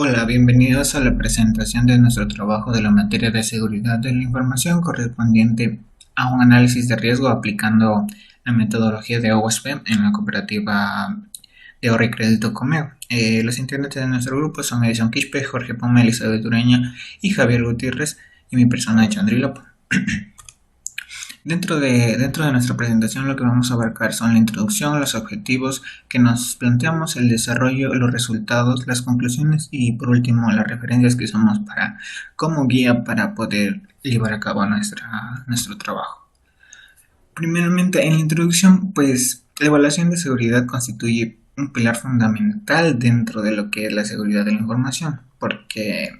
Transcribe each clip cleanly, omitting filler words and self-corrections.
Hola, bienvenidos a la presentación de nuestro trabajo de la materia de seguridad de la información correspondiente a un análisis de riesgo aplicando la metodología de OWASP en la cooperativa de ahorro y crédito Comeo. Los integrantes de nuestro grupo son Edison Quispe, Jorge Poma, Elizabeth Ureña y Javier Gutiérrez y mi persona Chandri Lopo. Dentro de nuestra presentación lo que vamos a abarcar son la introducción, los objetivos que nos planteamos, el desarrollo, los resultados, las conclusiones y por último las referencias que usamos como guía para poder llevar a cabo nuestro trabajo. Primeramente, en la introducción, pues la evaluación de seguridad constituye un pilar fundamental dentro de lo que es la seguridad de la información, porque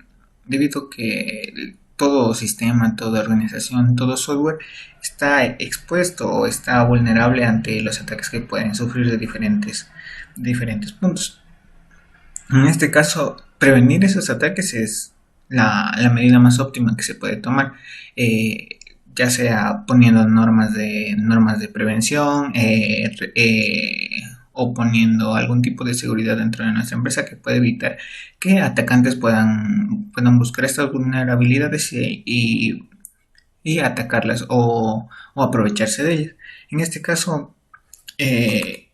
debido a que todo sistema, toda organización, todo software está expuesto o está vulnerable ante los ataques que pueden sufrir de diferentes puntos. En este caso, prevenir esos ataques es la medida más óptima que se puede tomar. Ya sea poniendo normas de prevención o poniendo algún tipo de seguridad dentro de nuestra empresa que puede evitar que atacantes puedan buscar estas vulnerabilidades y atacarlas o aprovecharse de ellas. En este caso, eh,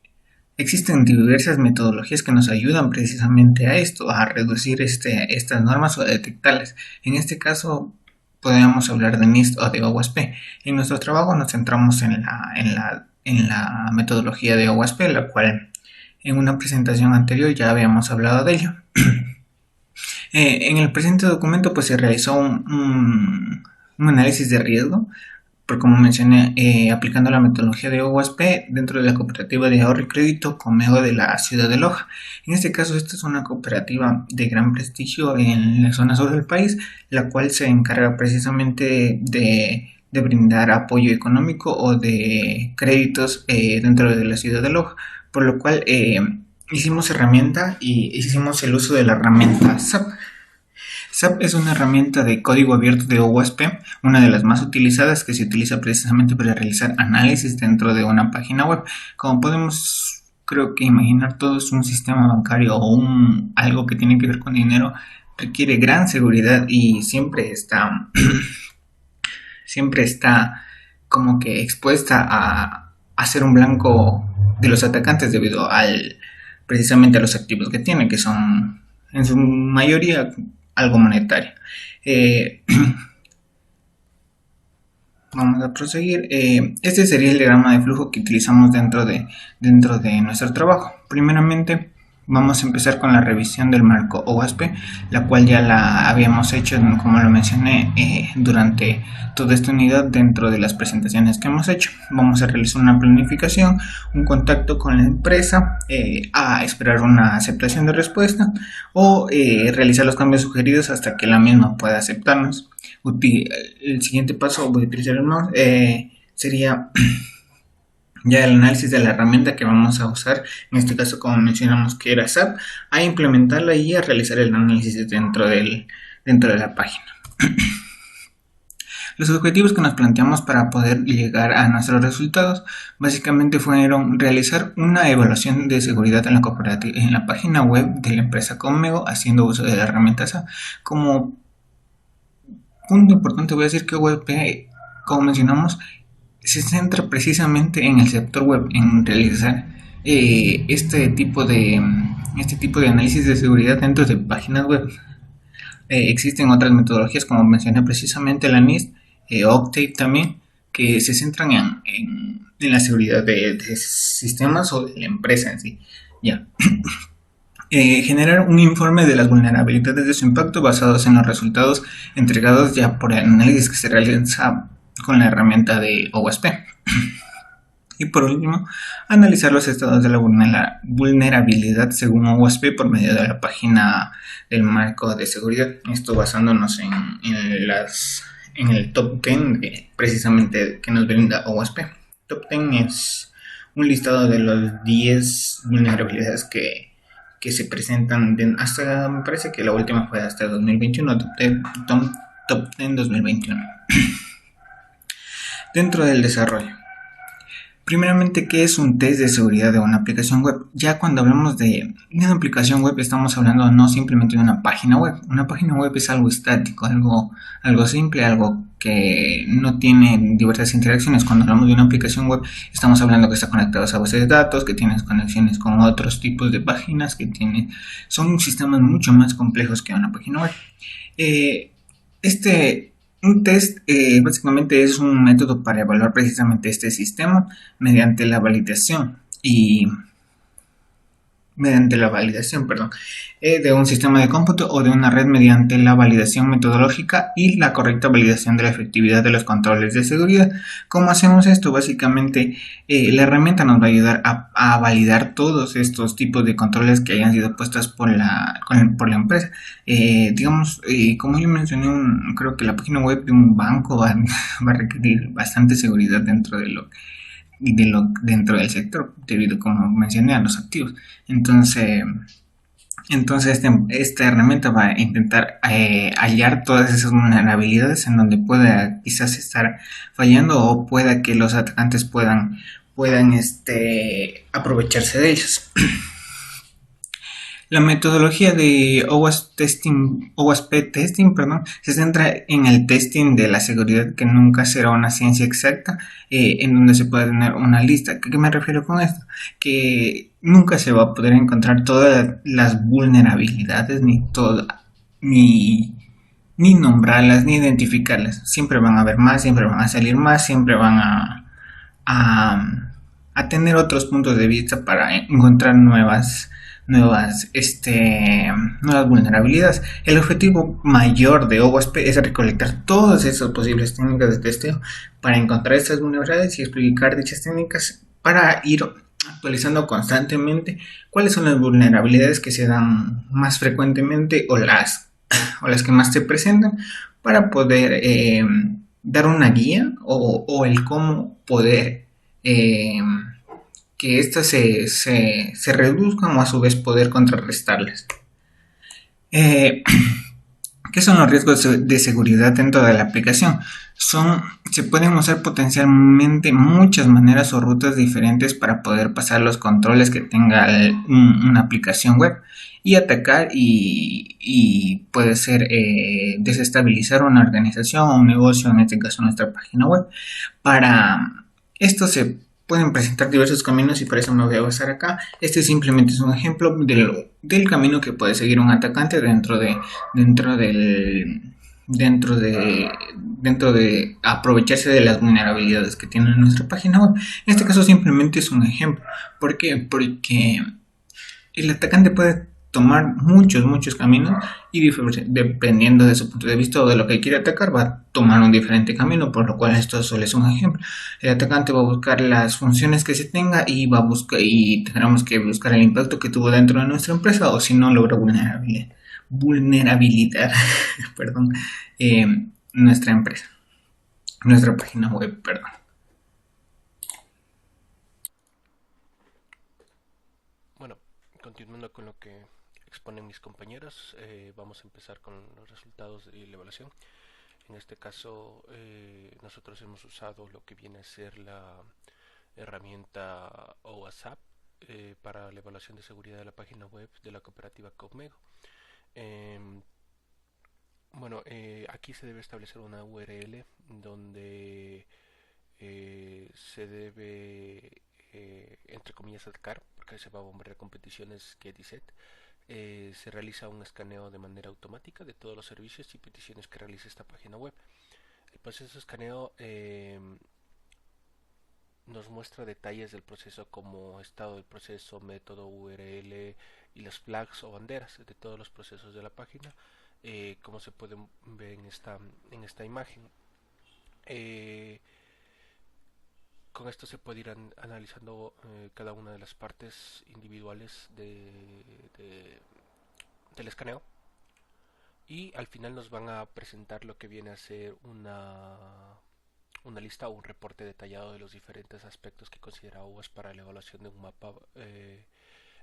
existen diversas metodologías que nos ayudan precisamente a esto, a reducir estas normas o a detectarlas. En este caso, podríamos hablar de NIST o de OWASP. En nuestro trabajo nos centramos en la metodología de OWASP, la cual en una presentación anterior ya habíamos hablado de ello. En el presente documento pues se realizó un análisis de riesgo, por como mencioné, aplicando la metodología de OWASP dentro de la cooperativa de ahorro y crédito Comeo de la ciudad de Loja. En este caso, esta es una cooperativa de gran prestigio en la zona sur del país, la cual se encarga precisamente de brindar apoyo económico o de créditos dentro de la ciudad de Loja, por lo cual hicimos el uso de la herramienta SAP. SAP es una herramienta de código abierto de OWASP, una de las más utilizadas que se utiliza precisamente para realizar análisis dentro de una página web. Como podemos, creo que imaginar todos, un sistema bancario o algo que tiene que ver con dinero requiere gran seguridad y siempre está como que expuesta a ser un blanco de los atacantes debido precisamente a los activos que tiene, que son en su mayoría algo monetario. Eh, Vamos a proseguir. Este sería el diagrama de flujo que utilizamos dentro de nuestro trabajo. Primeramente, vamos a empezar con la revisión del marco OWASP, la cual ya la habíamos hecho, como lo mencioné, durante toda esta unidad dentro de las presentaciones que hemos hecho. Vamos a realizar una planificación, un contacto con la empresa, a esperar una aceptación de respuesta o realizar los cambios sugeridos hasta que la misma pueda aceptarnos. El siguiente paso, voy a utilizar el mouse, sería ya el análisis de la herramienta que vamos a usar, en este caso como mencionamos que era SAP, a implementarla y a realizar el análisis dentro de la página. Los objetivos que nos planteamos para poder llegar a nuestros resultados básicamente fueron realizar una evaluación de seguridad en la página web de la empresa Comeo haciendo uso de la herramienta SAP. Como punto importante voy a decir que WP, como mencionamos, se centra precisamente en el sector web, en realizar este tipo de análisis de seguridad dentro de páginas web. Existen otras metodologías, como mencioné precisamente la NIST, Octave también, que se centran en la seguridad de sistemas o de la empresa en sí. Ya. Generar un informe de las vulnerabilidades de su impacto basados en los resultados entregados ya por el análisis que se realiza con la herramienta de OWASP. Y por último, analizar los estados de la vulnerabilidad según OWASP por medio de la página del marco de seguridad. Esto basándonos en el top 10 precisamente que nos brinda OWASP. Top 10 es un listado de las 10 vulnerabilidades que se presentan hasta, me parece que la última fue hasta 2021, top 10 2021. Dentro del desarrollo, Primeramente, ¿qué es un test de seguridad de una aplicación web? Ya cuando hablamos de una aplicación web estamos hablando no simplemente de una página web. Una página web es algo estático, algo simple, algo que no tiene diversas interacciones. Cuando hablamos de una aplicación web estamos hablando que está conectado a bases de datos, que tienes conexiones con otros tipos de páginas, son sistemas mucho más complejos que una página web. Eh, un test básicamente es un método para evaluar precisamente este sistema mediante la validación y mediante la validación, perdón, de un sistema de cómputo o de una red mediante la validación metodológica y la correcta validación de la efectividad de los controles de seguridad. ¿Cómo hacemos esto? Básicamente, la herramienta nos va a ayudar a validar todos estos tipos de controles que hayan sido puestos por la empresa. Digamos, como yo mencioné, creo que la página web de un banco va a requerir bastante seguridad dentro del sector, debido, como mencioné, a los activos. Entonces, esta herramienta va a intentar hallar todas esas vulnerabilidades en donde pueda quizás estar fallando o pueda que los atacantes puedan aprovecharse de ellas. La metodología de OWASP testing, perdón, se centra en el testing de la seguridad, que nunca será una ciencia exacta, en donde se puede tener una lista. ¿A qué me refiero con esto? Que nunca se va a poder encontrar todas las vulnerabilidades, ni, ni nombrarlas, ni identificarlas. Siempre van a haber más, siempre van a salir más, siempre van a, a tener otros puntos de vista para encontrar nuevas vulnerabilidades. El objetivo mayor de OWASP es recolectar todas esas posibles técnicas de testeo para encontrar estas vulnerabilidades y explicar dichas técnicas para ir actualizando constantemente cuáles son las vulnerabilidades que se dan más frecuentemente o las que más se presentan para poder dar una guía o el cómo poder eh, que éstas se reduzcan o a su vez poder contrarrestarlas. Eh, ¿Qué son los riesgos de seguridad dentro de la aplicación? Se pueden usar potencialmente muchas maneras o rutas diferentes para poder pasar los controles que tenga una aplicación web y atacar y puede ser desestabilizar una organización o un negocio, en este caso nuestra página web. Para esto se pueden presentar diversos caminos y por eso me voy a basar acá. Este simplemente es un ejemplo del camino que puede seguir un atacante dentro del dentro de aprovecharse de las vulnerabilidades que tiene nuestra página web. En este caso simplemente es un ejemplo. ¿Por qué? Porque el atacante puede tomar muchos caminos y dependiendo de su punto de vista o de lo que quiere atacar va a tomar un diferente camino, por lo cual esto solo es un ejemplo. El atacante va a buscar las funciones que se tenga y va a buscar y tendremos que buscar el impacto que tuvo dentro de nuestra empresa o si no logra vulnerabilidad perdón, eh, nuestra empresa, nuestra página web, perdón. Bueno, continuando con lo que exponen mis compañeros, vamos a empezar con los resultados de la evaluación. En este caso, nosotros hemos usado lo que viene a ser la herramienta OWASP para la evaluación de seguridad de la página web de la cooperativa Cogmego. Em, aquí se debe establecer una URL donde se debe, entre comillas, atacar, porque se va a bombardear con peticiones get y set. Se realiza un escaneo de manera automática de todos los servicios y peticiones que realiza esta página web. El proceso de escaneo nos muestra detalles del proceso como estado del proceso, método, URL y las flags o banderas de todos los procesos de la página, como se puede ver en esta imagen. Eh, con esto se puede ir analizando cada una de las partes individuales del escaneo y al final nos van a presentar lo que viene a ser una lista o un reporte detallado de los diferentes aspectos que considera UAS para la evaluación de un mapa, de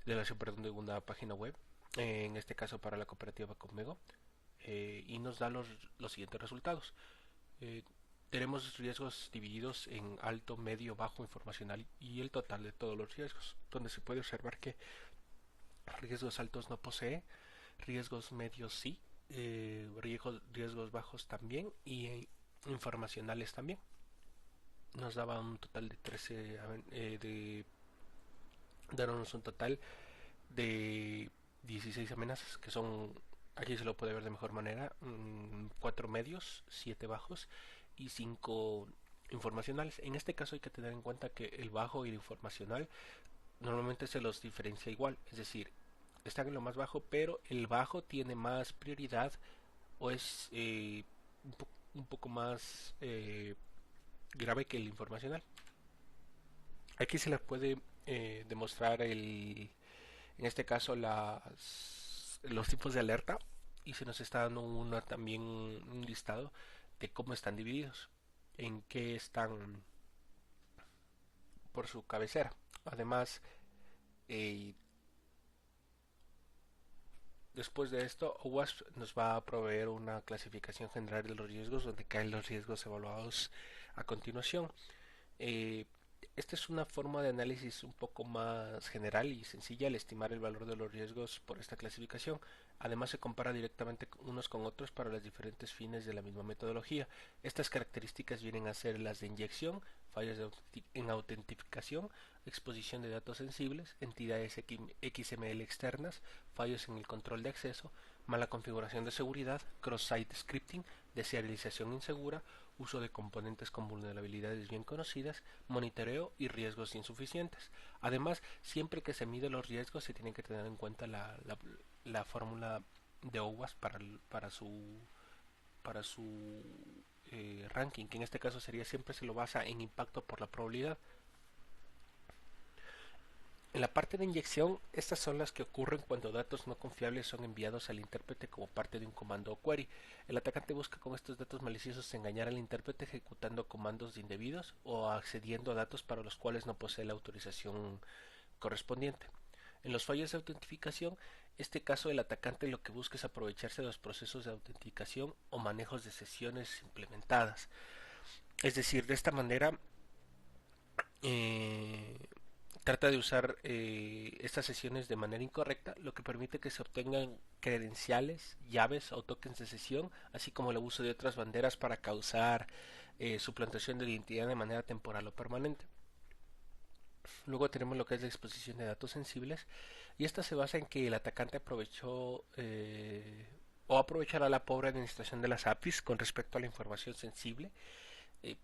evaluación, perdón, de una página web, en este caso para la cooperativa Conmego, y nos da los siguientes resultados. Eh, tenemos riesgos divididos en alto, medio, bajo, informacional y el total de todos los riesgos, donde se puede observar que riesgos altos no posee, riesgos medios sí, riesgos bajos también y informacionales también. Nos daba un total de 13, darnos un total de 16 amenazas, que son, aquí se lo puede ver de mejor manera, 4 medios, 7 bajos y 5 informacionales. En este caso hay que tener en cuenta que el bajo y el informacional normalmente se los diferencia igual, es decir, están en lo más bajo, pero el bajo tiene más prioridad o es un poco más grave que el informacional. Aquí se les puede demostrar en este caso los tipos de alerta y se nos está dando también un listado de cómo están divididos, en qué están por su cabecera. Además, eh, después de esto, OWASP nos va a proveer una clasificación general de los riesgos donde caen los riesgos evaluados a continuación. Eh, Esta es una forma de análisis un poco más general y sencilla al estimar el valor de los riesgos por esta clasificación. Además se compara directamente unos con otros para los diferentes fines de la misma metodología. Estas características vienen a ser las de inyección, fallos en autentificación, exposición de datos sensibles, entidades XML externas, fallos en el control de acceso, mala configuración de seguridad, cross-site scripting, deserialización insegura, uso de componentes con vulnerabilidades bien conocidas, monitoreo y riesgos insuficientes. Además, siempre que se mide los riesgos se tiene que tener en cuenta la fórmula de OWASP para su ranking, que en este caso sería siempre se lo basa en impacto por la probabilidad. En la parte de inyección, estas son las que ocurren cuando datos no confiables son enviados al intérprete como parte de un comando o query. El atacante busca con estos datos maliciosos engañar al intérprete ejecutando comandos indebidos o accediendo a datos para los cuales no posee la autorización correspondiente. En los fallos de autentificación, este caso el atacante lo que busca es aprovecharse de los procesos de autenticación o manejos de sesiones implementadas. Es decir, de esta manera eh, trata de usar estas sesiones de manera incorrecta, lo que permite que se obtengan credenciales, llaves o tokens de sesión, así como el uso de otras banderas para causar suplantación de identidad de manera temporal o permanente. Luego tenemos lo que es la exposición de datos sensibles y esta se basa en que el atacante aprovechó o aprovechará la pobre administración de las APIs con respecto a la información sensible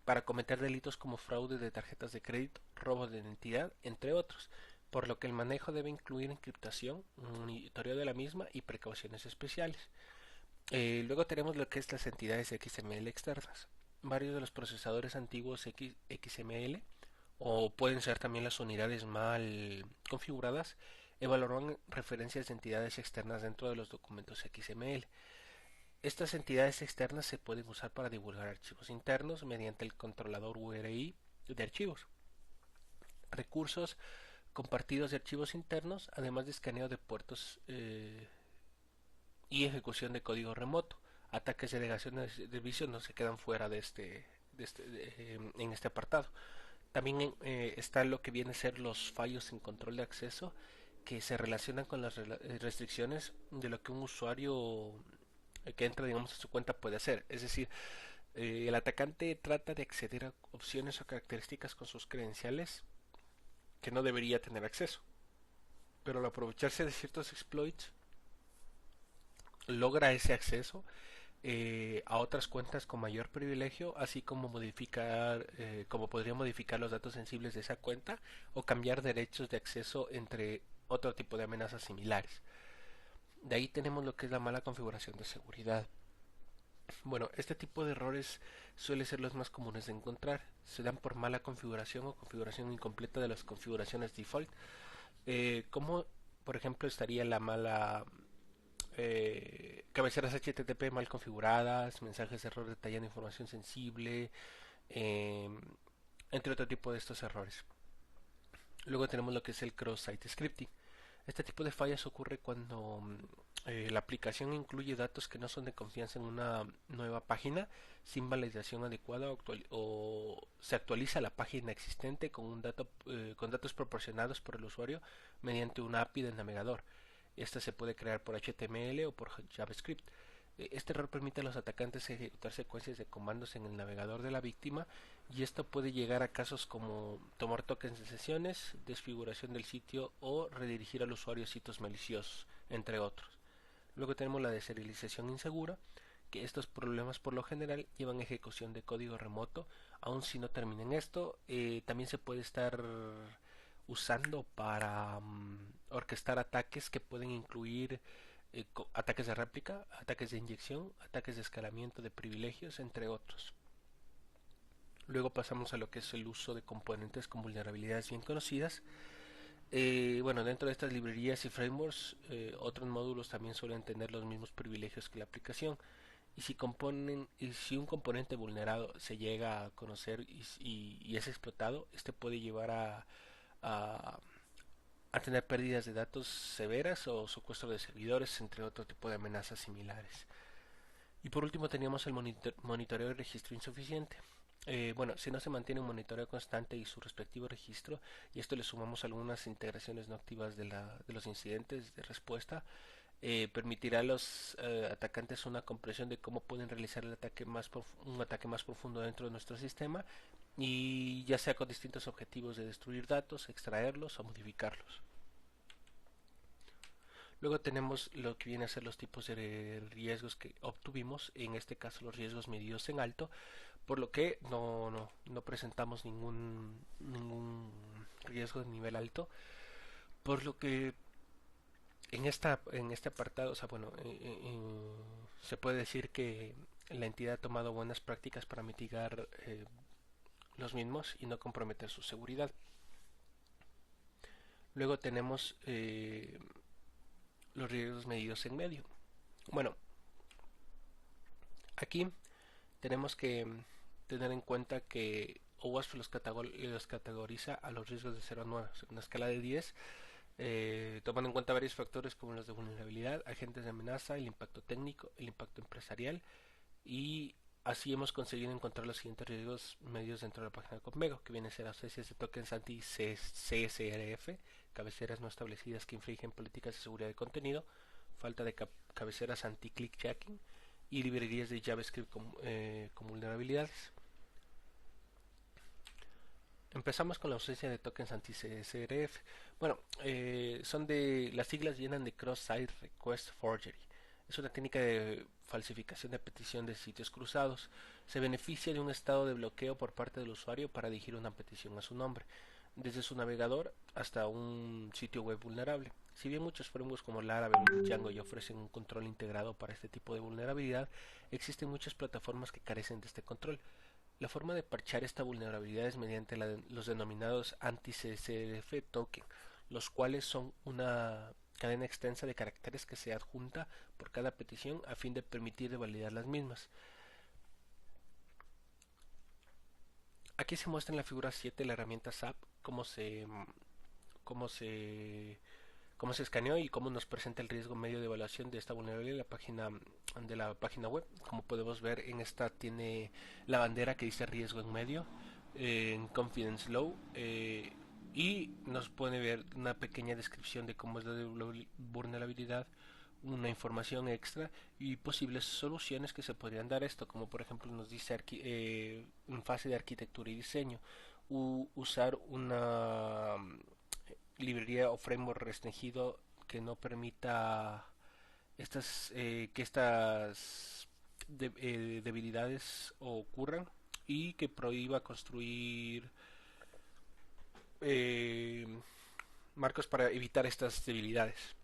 para cometer delitos como fraude de tarjetas de crédito, robo de identidad, entre otros, por lo que el manejo debe incluir encriptación, monitoreo de la misma y precauciones especiales. Luego tenemos lo que es las entidades XML externas. Varios de los procesadores antiguos XML o pueden ser también las unidades mal configuradas evaluarán referencias de entidades externas dentro de los documentos XML. Estas entidades externas se pueden usar para divulgar archivos internos mediante el controlador URI de archivos, recursos compartidos de archivos internos, además de escaneo de puertos y ejecución de código remoto. Ataques de delegaciones de servicios no se quedan fuera en este apartado. También está lo que viene a ser los fallos en control de acceso que se relacionan con las restricciones de lo que un usuario que entra, digamos, a su cuenta puede hacer. Es decir, el atacante trata de acceder a opciones o características con sus credenciales que no debería tener acceso. Pero al aprovecharse de ciertos exploits, logra ese acceso a otras cuentas con mayor privilegio, así como como podría modificar los datos sensibles de esa cuenta o cambiar derechos de acceso entre otro tipo de amenazas similares. De ahí tenemos lo que es la mala configuración de seguridad. Bueno, este tipo de errores suele ser los más comunes de encontrar. Se dan por mala configuración o configuración incompleta de las configuraciones default. Como por ejemplo estaría la mala cabeceras HTTP mal configuradas, mensajes de error detallando información sensible, eh, entre otro tipo de estos errores. Luego tenemos lo que es el cross-site scripting. Este tipo de fallas ocurre cuando La aplicación incluye datos que no son de confianza en una nueva página sin validación adecuada o se actualiza la página existente con con datos proporcionados por el usuario mediante una API del navegador. Esta se puede crear por HTML o por JavaScript. Este error permite a los atacantes ejecutar secuencias de comandos en el navegador de la víctima, y esto puede llegar a casos como tomar tokens de sesiones, desfiguración del sitio o redirigir al usuario a sitios maliciosos, entre otros. Luego tenemos la deserialización insegura, que estos problemas por lo general llevan a ejecución de código remoto. Aun si no termina en esto, también se puede estar usando para orquestar ataques que pueden incluir ataques de réplica, ataques de inyección, ataques de escalamiento de privilegios, entre otros. Luego pasamos a lo que es el uso de componentes con vulnerabilidades bien conocidas. Bueno, dentro de estas librerías y frameworks, otros módulos también suelen tener los mismos privilegios que la aplicación. Y si un componente vulnerado se llega a conocer y es explotado, este puede llevar a, a tener pérdidas de datos severas o secuestro de servidores, entre otro tipo de amenazas similares. Y por último teníamos el monitoreo de registro insuficiente. Bueno, si no se mantiene un monitoreo constante y su respectivo registro, y esto le sumamos algunas integraciones no activas de los incidentes de respuesta, permitirá a los atacantes una comprensión de cómo pueden realizar un ataque más profundo dentro de nuestro sistema, y ya sea con distintos objetivos de destruir datos, extraerlos o modificarlos. Luego tenemos lo que viene a ser los tipos de riesgos que obtuvimos, en este caso los riesgos medidos en alto, por lo que no presentamos ningún riesgo de nivel alto, por lo que en este apartado, o sea, bueno, se puede decir que la entidad ha tomado buenas prácticas para mitigar los mismos y no comprometer su seguridad. Luego tenemos los riesgos medidos en medio. Bueno, aquí tenemos que tener en cuenta que OWASP los categoriza a los riesgos de 0 a 9, o sea, una escala de 10, tomando en cuenta varios factores como los de vulnerabilidad, agentes de amenaza, el impacto técnico, el impacto empresarial, y así hemos conseguido encontrar los siguientes riesgos medios dentro de la página de Conmego, que vienen a ser ausencias de tokens anti-CSRF, cabeceras no establecidas que infringen políticas de seguridad de contenido, falta de cabeceras anti-clickjacking y librerías de JavaScript con vulnerabilidades. Empezamos con la ausencia de tokens anti-CSRF. Bueno, las siglas llenan de Cross-Site Request Forgery. Es una técnica de falsificación de petición de sitios cruzados. Se beneficia de un estado de bloqueo por parte del usuario para dirigir una petición a su nombre, desde su navegador hasta un sitio web vulnerable. Si bien muchos frameworks como Laravel y Django ya ofrecen un control integrado para este tipo de vulnerabilidad, existen muchas plataformas que carecen de este control. La forma de parchar esta vulnerabilidad es mediante los denominados anti-CSRF token, los cuales son una cadena extensa de caracteres que se adjunta por cada petición a fin de permitir de validar las mismas. Aquí se muestra en la figura 7 la herramienta SAP, cómo se, cómo se escaneó y cómo nos presenta el riesgo medio de evaluación de esta vulnerabilidad de la página web. Como podemos ver, en esta tiene la bandera que dice riesgo en medio, en confidence low, y nos puede ver una pequeña descripción de cómo es la vulnerabilidad, una información extra y posibles soluciones que se podrían dar a esto, como por ejemplo nos dice en fase de arquitectura y diseño, usar una librería o framework restringido que no permita que estas debilidades ocurran, y que prohíba construir eh, marcos para evitar estas debilidades.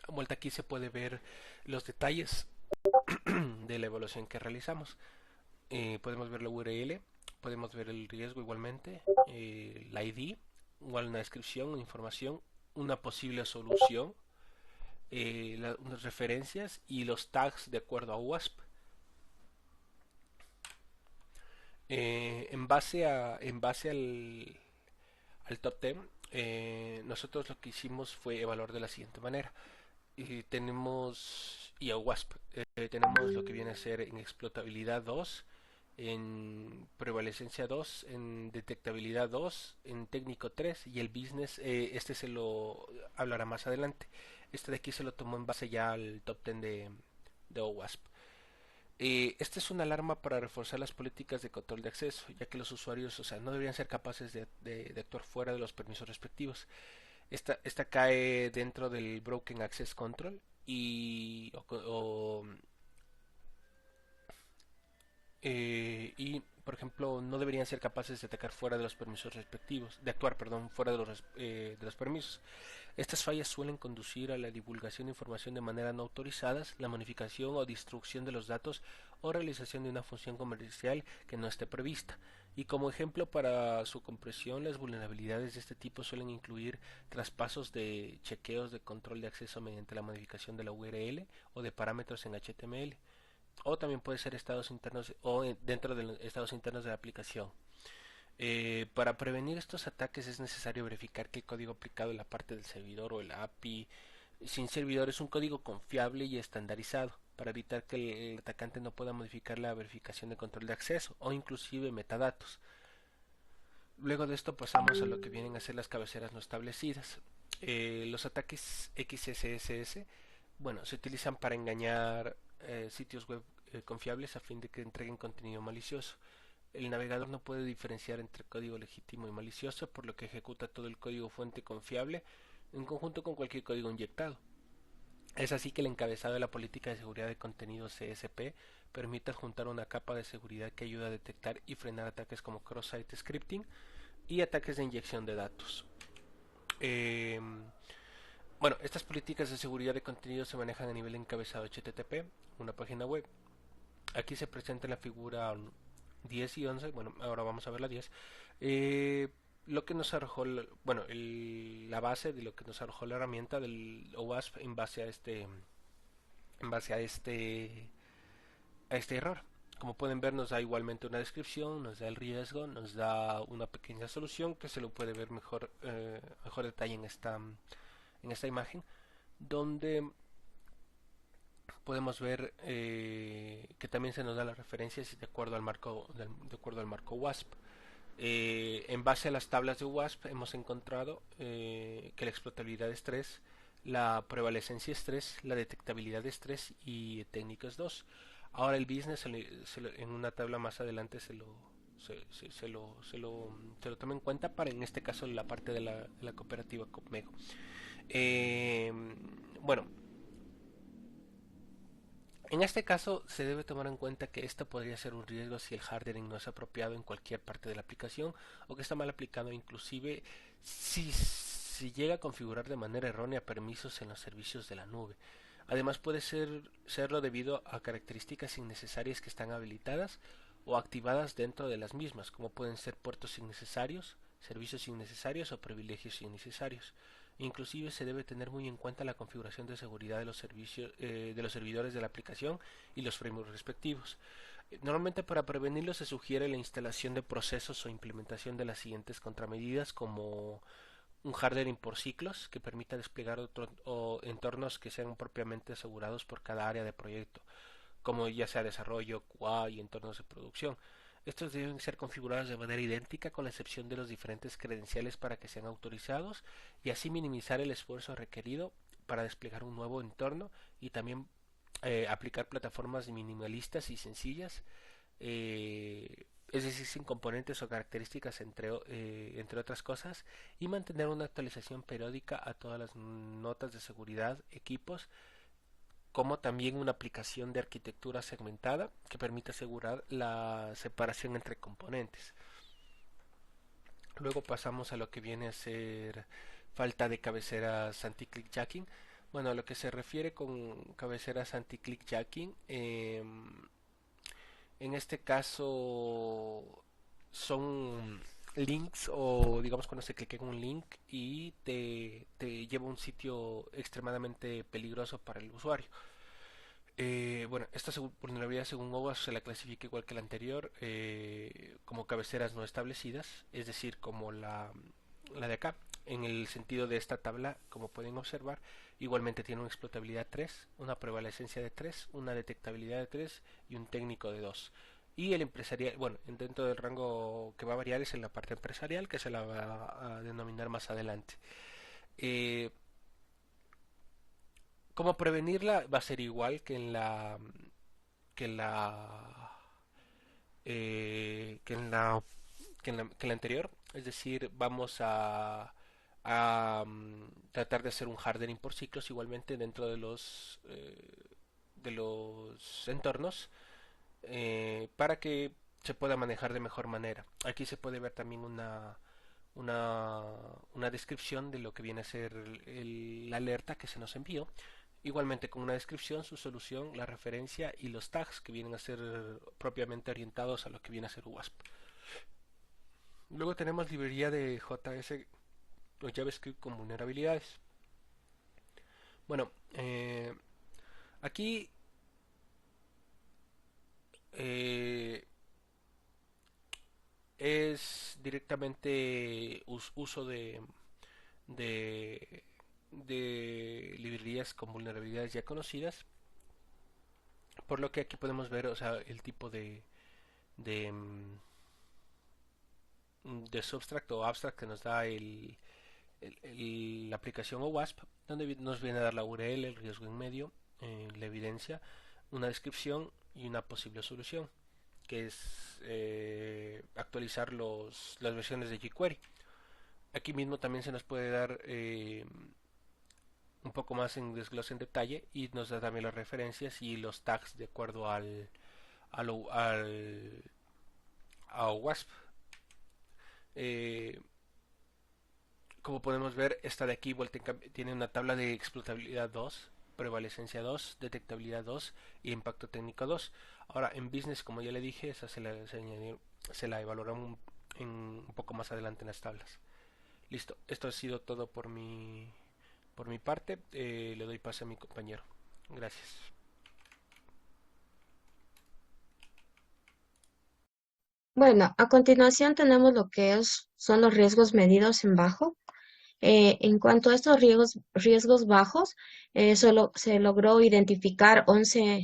A vuelta aquí se puede ver los detalles de la evaluación que realizamos. Podemos ver la URL, podemos ver el riesgo igualmente, la ID, igual una descripción, una información, una posible solución, unas referencias y los tags de acuerdo a WASP. En base al top 10, nosotros lo que hicimos fue evaluar de la siguiente manera. tenemos y a WASP. Tenemos lo que viene a ser en explotabilidad 2, en prevalecencia 2, en detectabilidad 2, en técnico 3 y el business, este se lo hablará más adelante. Este de aquí se lo tomó en base ya al top 10 de OWASP. Esta es una alarma para reforzar las políticas de control de acceso, ya que los usuarios, o sea, no deberían ser capaces de actuar fuera de los permisos respectivos. Esta cae dentro del Broken Access Control y por ejemplo, no deberían ser capaces de atacar fuera de los permisos respectivos, de actuar, perdón, fuera de los permisos. Estas fallas suelen conducir a la divulgación de información de manera no autorizada, la modificación o destrucción de los datos o realización de una función comercial que no esté prevista. Y como ejemplo para su compresión, las vulnerabilidades de este tipo suelen incluir traspasos de chequeos de control de acceso mediante la modificación de la URL o de parámetros en HTML, o también puede ser estados internos o dentro de los estados internos de la aplicación. Para prevenir estos ataques es necesario verificar que el código aplicado en la parte del servidor o el API sin servidor es un código confiable y estandarizado para evitar que el atacante no pueda modificar la verificación de control de acceso o inclusive metadatos. Luego de esto pasamos a lo que vienen a ser las cabeceras no establecidas. Los ataques XSSS, bueno, se utilizan para engañar sitios web confiables a fin de que entreguen contenido malicioso. El navegador no puede diferenciar entre código legítimo y malicioso, por lo que ejecuta todo el código fuente confiable en conjunto con cualquier código inyectado. Es así que el encabezado de la política de seguridad de contenido CSP permite adjuntar una capa de seguridad que ayuda a detectar y frenar ataques como cross-site scripting y ataques de inyección de datos. Eh, bueno, estas políticas de seguridad de contenido se manejan a nivel encabezado HTTP, una página web. Aquí se presenta la figura 10 y 11. Bueno, ahora vamos a ver la 10. Lo que nos arrojó, bueno, la base de lo que nos arrojó la herramienta del OWASP en base a este error. Como pueden ver, nos da igualmente una descripción, nos da el riesgo, nos da una pequeña solución que se lo puede ver mejor detalle en esta imagen, donde podemos ver que también se nos da las referencias de acuerdo al marco, de acuerdo al marco WASP. En base a las tablas de WASP hemos encontrado que la explotabilidad es 3, la prevalecencia es 3, la detectabilidad es 3 y técnica es 2. Ahora el business en una tabla más adelante se lo toma en cuenta para en este caso la parte de la cooperativa Copmego. Eh, bueno, en este caso se debe tomar en cuenta que esto podría ser un riesgo si el hardening no es apropiado en cualquier parte de la aplicación o que está mal aplicado inclusive si se llega a configurar de manera errónea permisos en los servicios de la nube. Además puede serlo debido a características innecesarias que están habilitadas o activadas dentro de las mismas, como pueden ser puertos innecesarios, servicios innecesarios o privilegios innecesarios. Inclusive se debe tener muy en cuenta la configuración de seguridad de los servicios de los servidores de la aplicación y los frameworks respectivos. Normalmente para prevenirlo se sugiere la instalación de procesos o implementación de las siguientes contramedidas como un hardening por ciclos que permita desplegar o entornos que sean propiamente asegurados por cada área de proyecto, como ya sea desarrollo, QA y entornos de producción. Estos deben ser configurados de manera idéntica con la excepción de los diferentes credenciales para que sean autorizados y así minimizar el esfuerzo requerido para desplegar un nuevo entorno y también aplicar plataformas minimalistas y sencillas, es decir, sin componentes o características entre otras cosas, y mantener una actualización periódica a todas las notas de seguridad, equipos, como también una aplicación de arquitectura segmentada que permite asegurar la separación entre componentes. Luego pasamos a lo que viene a ser falta de cabeceras anti-click jacking. Bueno, a lo que se refiere con cabeceras anti-click jacking, en este caso son links o digamos cuando se clica en un link y te lleva a un sitio extremadamente peligroso para el usuario. Bueno, esta vulnerabilidad según OWASP se la clasifica igual que la anterior como cabeceras no establecidas, es decir, como la de acá. En el sentido de esta tabla, como pueden observar, Igualmente tiene una explotabilidad 3, una prevalecencia de 3, una detectabilidad de 3 y un técnico de 2. Y el empresarial, bueno, dentro del rango que va a variar es en la parte empresarial, que se la va a denominar más adelante. Eh, ¿Cómo prevenirla? Va a ser igual que en la que en la que en la anterior. Es decir, vamos a tratar de hacer un hardening por ciclos igualmente dentro de los entornos, para que se pueda manejar de mejor manera. Aquí se puede ver también una, una descripción de lo que viene a ser la alerta que se nos envió. Igualmente con una descripción, su solución, la referencia y los tags que vienen a ser propiamente orientados a lo que viene a ser WASP. Luego tenemos librería de JS o JavaScript con vulnerabilidades. Bueno, aquí eh, es directamente uso de, de librerías con vulnerabilidades ya conocidas, por lo que aquí podemos ver, o sea, el tipo de, de substract o abstract que nos da la aplicación OWASP, donde nos viene a dar la URL, el riesgo en medio, la evidencia, una descripción y una posible solución, que es actualizar las versiones de jQuery. Aquí mismo también se nos puede dar un poco más en desglose en detalle y nos da también las referencias y los tags de acuerdo al a OWASP. Eh, Como podemos ver, esta de aquí tiene una tabla de explotabilidad 2, prevalecencia 2, detectabilidad 2 y impacto técnico 2. Ahora, en business, como ya le dije, esa se la evaluarán un poco más adelante en las tablas. Listo, esto ha sido todo por mi parte. Le doy pase a mi compañero. Gracias. Bueno, a continuación tenemos lo que son los riesgos medidos en bajo. En cuanto a estos riesgos bajos, solo se logró identificar 11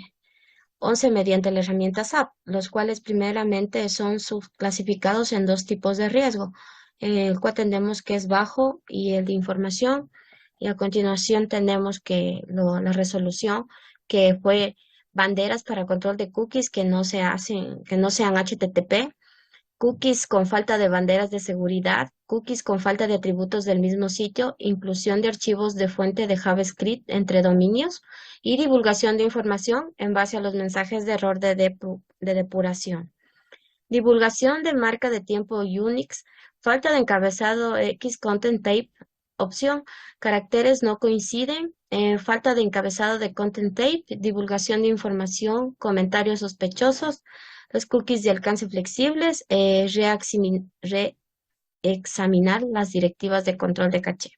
mediante la herramienta SAP, los cuales primeramente son subclasificados en dos tipos de riesgo, el cual tenemos que es bajo y el de información, y a continuación tenemos que la resolución, que fue banderas para control de cookies que no sean HTTP, cookies con falta de banderas de seguridad, cookies con falta de atributos del mismo sitio, inclusión de archivos de fuente de JavaScript entre dominios y divulgación de información en base a los mensajes de error de depuración. Divulgación de marca de tiempo Unix, falta de encabezado X content type, opción, caracteres no coinciden, falta de encabezado de content type, divulgación de información, comentarios sospechosos, los cookies de alcance flexibles, reexaminar las directivas de control de caché.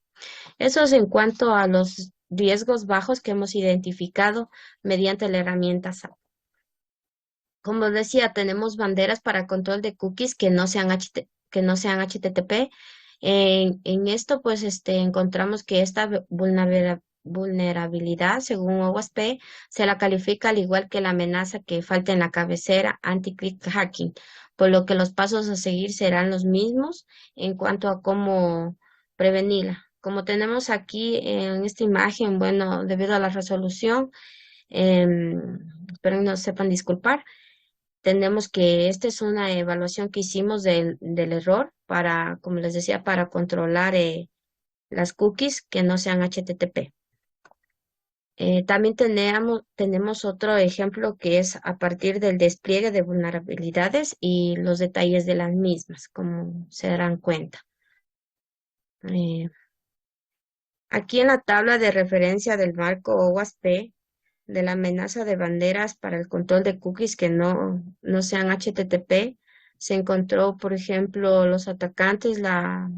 Eso es en cuanto a los riesgos bajos que hemos identificado mediante la herramienta SAP. Como decía, tenemos banderas para control de cookies que no sean HTTP. En esto, pues, encontramos que esta vulnerabilidad, según OWASP, se la califica al igual que la amenaza que falta en la cabecera anti-click hacking, por lo que los pasos a seguir serán los mismos en cuanto a cómo prevenirla. Como tenemos aquí en esta imagen, bueno, debido a la resolución, espero no sepan disculpar. Tenemos que esta es una evaluación que hicimos del error para, como les decía, para controlar las cookies que no sean HTTP. También tenemos otro ejemplo que es a partir del despliegue de vulnerabilidades y los detalles de las mismas, como se darán cuenta. Eh, Aquí en la tabla de referencia del marco OWASP de la amenaza de banderas para el control de cookies que no sean HTTP, se encontró, por ejemplo, los atacantes, la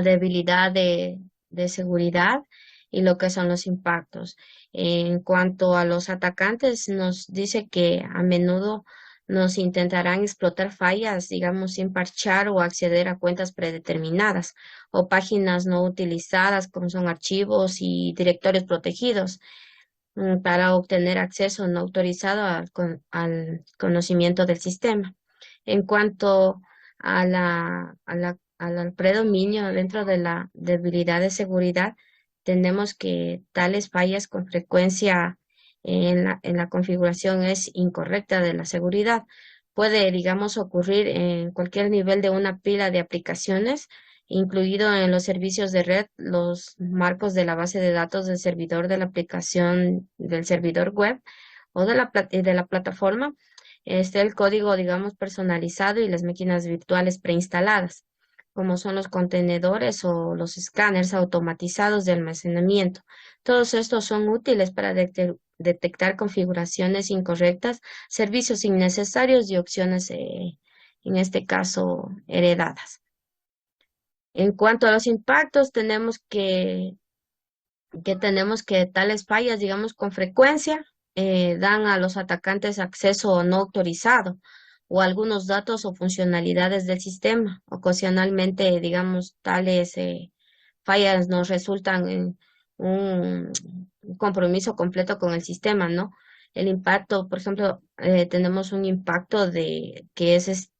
debilidad de seguridad y lo que son los impactos. En cuanto a los atacantes, nos dice que a menudo nos intentarán explotar fallas, digamos, sin parchar o acceder a cuentas predeterminadas o páginas no utilizadas, como son archivos y directorios protegidos, para obtener acceso no autorizado al conocimiento del sistema. En cuanto al predominio dentro de la debilidad de seguridad, tenemos que tales fallas con frecuencia en la configuración es incorrecta de la seguridad. Puede, digamos, ocurrir en cualquier nivel de una pila de aplicaciones, incluido en los servicios de red, los marcos de la base de datos del servidor de la aplicación del servidor web o de la plataforma, el código, digamos, personalizado y las máquinas virtuales preinstaladas, como son los contenedores o los escáneres automatizados de almacenamiento. Todos estos son útiles para detectar configuraciones incorrectas, servicios innecesarios y opciones, en este caso, heredadas. En cuanto a los impactos, tenemos que tales fallas, digamos, con frecuencia dan a los atacantes acceso no autorizado o algunos datos o funcionalidades del sistema. Ocasionalmente, digamos, tales fallas nos resultan en un compromiso completo con el sistema, ¿no? El impacto, por ejemplo, tenemos un impacto que es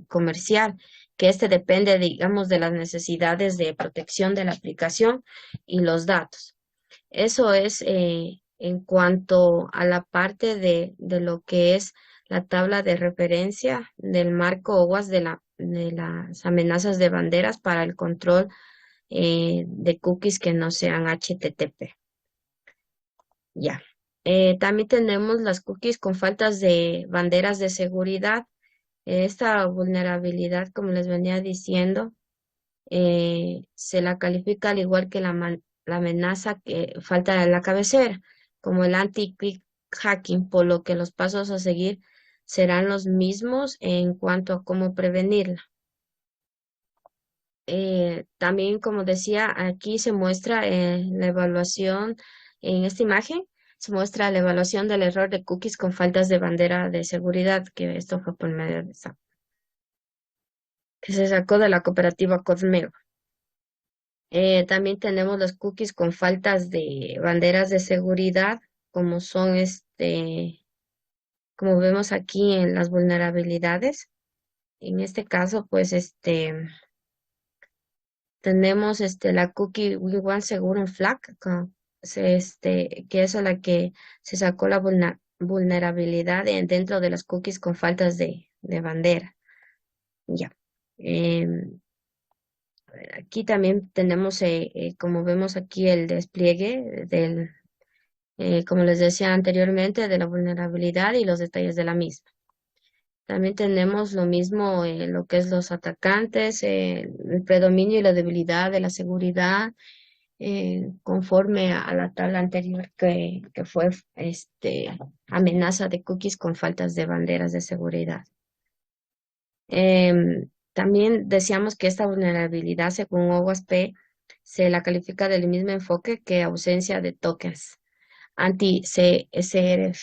comercial, que depende, digamos, de las necesidades de protección de la aplicación y los datos. Eso es en cuanto a la parte de lo que es la tabla de referencia del marco OWASP de las amenazas de banderas para el control de cookies que no sean HTTP. Ya. También tenemos las cookies con faltas de banderas de seguridad. Esta vulnerabilidad, como les venía diciendo, se la califica al igual que la amenaza que falta de la cabecera, como el anti-click hacking, por lo que los pasos a seguir serán los mismos en cuanto a cómo prevenirla. También, como decía, aquí se muestra la evaluación, en esta imagen, se muestra la evaluación del error de cookies con faltas de bandera de seguridad, que esto fue por medio de SAP, que se sacó de la cooperativa Cosmeo. También tenemos los cookies con faltas de banderas de seguridad, como son como vemos aquí en las vulnerabilidades. En este caso, pues tenemos la cookie We Want Seguro en Flag, que es a la que se sacó la vulnerabilidad dentro de las cookies con faltas de bandera. Ya. Aquí también tenemos, como vemos aquí, el despliegue como les decía anteriormente, de la vulnerabilidad y los detalles de la misma. También tenemos lo mismo en lo que es los atacantes, el predominio y la debilidad de la seguridad, conforme a la tabla anterior que fue amenaza de cookies con faltas de banderas de seguridad. También decíamos que esta vulnerabilidad, según OWASP, se la califica del mismo enfoque que ausencia de tokens anti-CSRF,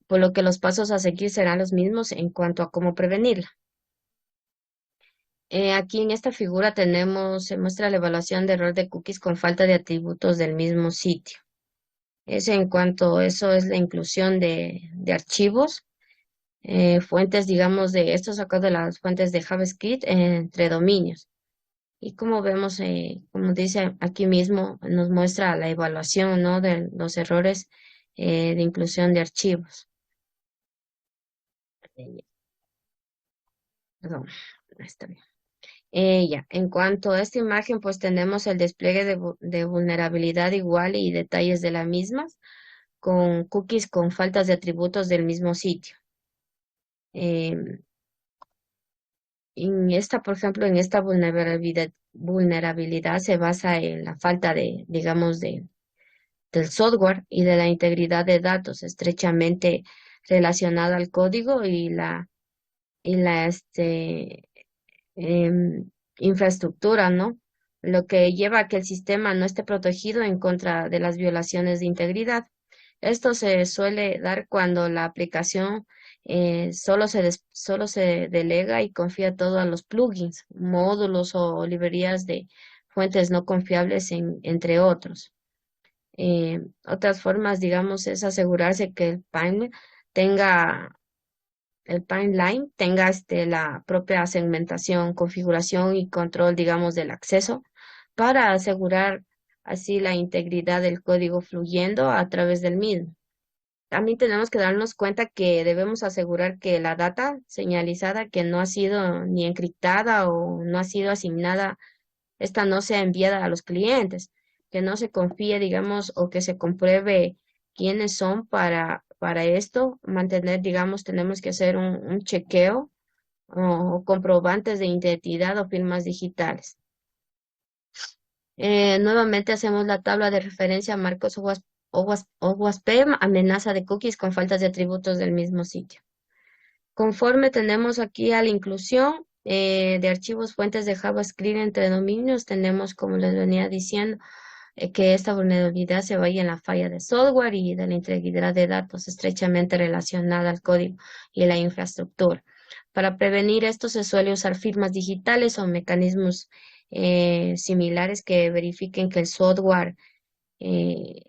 por lo que los pasos a seguir serán los mismos en cuanto a cómo prevenirla. Aquí en esta figura se muestra la evaluación de error de cookies con falta de atributos del mismo sitio. Eso es la inclusión de archivos, fuentes, digamos, de esto sacado de las fuentes de JavaScript entre dominios. Y como vemos, como dice aquí mismo, nos muestra la evaluación, ¿no?, de los errores de inclusión de archivos. Perdón, está bien. Ya, en cuanto a esta imagen, pues tenemos el despliegue de vulnerabilidad igual y detalles de la misma, con cookies con faltas de atributos del mismo sitio. Por ejemplo, en esta vulnerabilidad se basa en la falta digamos, del software y de la integridad de datos estrechamente relacionada al código y la infraestructura, ¿no? Lo que lleva a que el sistema no esté protegido en contra de las violaciones de integridad. Esto se suele dar cuando la aplicación solo se delega y confía todo a los plugins, módulos o librerías de fuentes no confiables, entre otros. Otras formas, digamos, es asegurarse que tenga el pipeline tenga la propia segmentación, configuración y control, digamos, del acceso para asegurar así la integridad del código fluyendo a través del mismo. También tenemos que darnos cuenta que debemos asegurar que la data señalizada que no ha sido ni encriptada o no ha sido asignada, esta no sea enviada a los clientes, que no se confíe, digamos, o que se compruebe quiénes son para esto, mantener, digamos, tenemos que hacer un chequeo o comprobantes de identidad o firmas digitales. Nuevamente hacemos la tabla de referencia marcos OWASP, amenaza de cookies con faltas de atributos del mismo sitio. Conforme tenemos aquí a la inclusión de archivos fuentes de JavaScript entre dominios, tenemos, como les venía diciendo, que esta vulnerabilidad se vaya en la falla de software y de la integridad de datos estrechamente relacionada al código y la infraestructura. Para prevenir esto se suele usar firmas digitales o mecanismos similares que verifiquen que el software eh,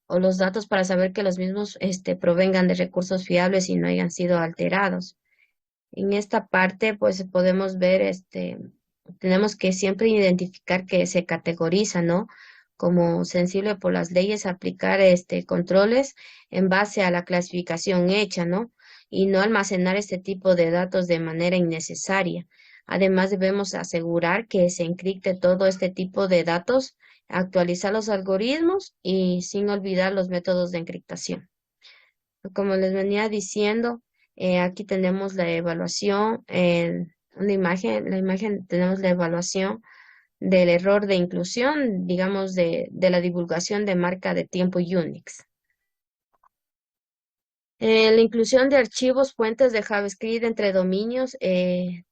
o los datos para saber que los mismos provengan de recursos fiables y no hayan sido alterados. En esta parte, pues podemos ver, tenemos que siempre identificar que se categoriza, ¿no? Como sensible por las leyes, aplicar controles en base a la clasificación hecha, ¿no? Y no almacenar este tipo de datos de manera innecesaria. Además, debemos asegurar que se encripte todo este tipo de datos, actualizar los algoritmos y sin olvidar los métodos de encriptación. Como les venía diciendo, aquí tenemos la evaluación, la imagen tenemos la evaluación del error de inclusión, digamos, de la divulgación de marca de tiempo Unix. La inclusión de archivos, fuentes de JavaScript entre dominios,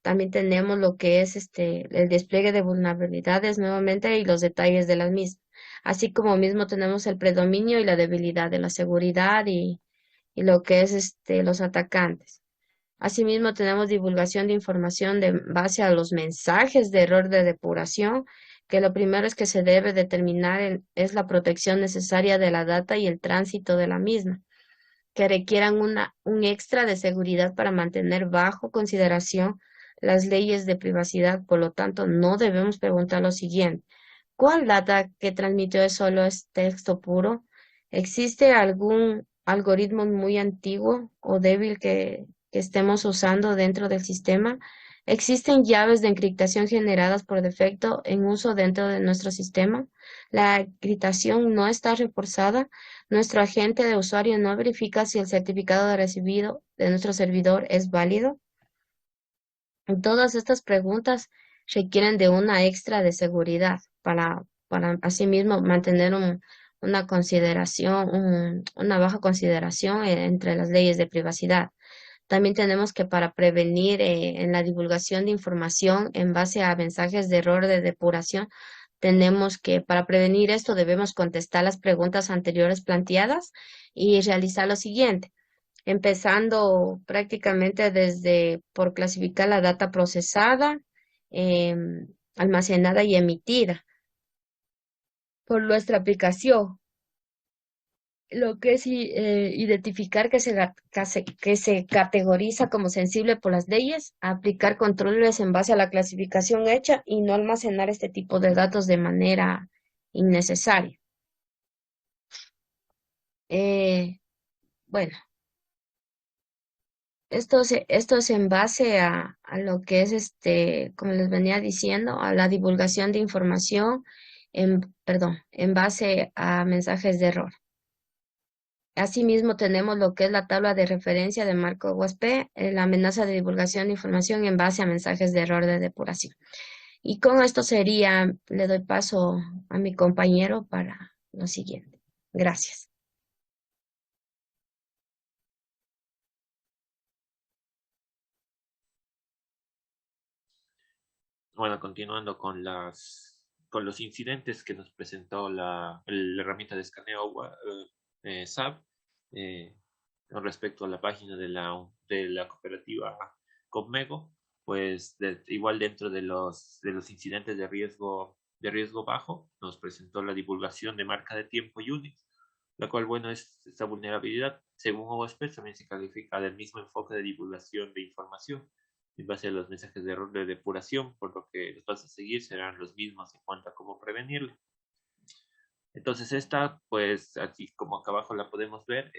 también tenemos lo que es el despliegue de vulnerabilidades nuevamente y los detalles de las mismas. Así como mismo tenemos el predominio y la debilidad de la seguridad y lo que es los atacantes. Asimismo, tenemos divulgación de información de base a los mensajes de error de depuración, que lo primero es que se debe determinar es la protección necesaria de la data y el tránsito de la misma, que requieran un extra de seguridad para mantener bajo consideración las leyes de privacidad. Por lo tanto, no debemos preguntar lo siguiente: ¿cuál data que transmitió solo es texto puro? ¿Existe algún algoritmo muy antiguo o débil que estemos usando dentro del sistema? ¿Existen llaves de encriptación generadas por defecto en uso dentro de nuestro sistema? ¿La encriptación no está reforzada? ¿Nuestro agente de usuario no verifica si el certificado de recibido de nuestro servidor es válido? Todas estas preguntas requieren de una extra de seguridad para asimismo mantener una consideración, una baja consideración entre las leyes de privacidad. También tenemos que para prevenir en la divulgación de información en base a mensajes de error de depuración, tenemos que para prevenir esto debemos contestar las preguntas anteriores planteadas y realizar lo siguiente, empezando prácticamente desde por clasificar la data procesada, almacenada y emitida por nuestra aplicación. Lo que es identificar que se categoriza como sensible por las leyes, aplicar controles en base a la clasificación hecha y no almacenar este tipo de datos de manera innecesaria. Eh, bueno. Esto es en base a lo que es como les venía diciendo, a la divulgación de información, perdón, en base a mensajes de error. Asimismo, tenemos lo que es la tabla de referencia de marco USP, la amenaza de divulgación de información en base a mensajes de error de depuración. Y con esto le doy paso a mi compañero para lo siguiente. Gracias. Bueno, continuando con con los incidentes que nos presentó la herramienta de escaneo SAP, con respecto a la página de la cooperativa Conmego, pues igual dentro de los incidentes de riesgo bajo, nos presentó la divulgación de marca de tiempo Unix, la cual, bueno, esta vulnerabilidad, según OWASP, también se califica del mismo enfoque de divulgación de información en base a los mensajes de error de depuración, por lo que los pasos a seguir serán los mismos en cuanto a cómo prevenirlo. Entonces esta, pues aquí como acá abajo la podemos ver,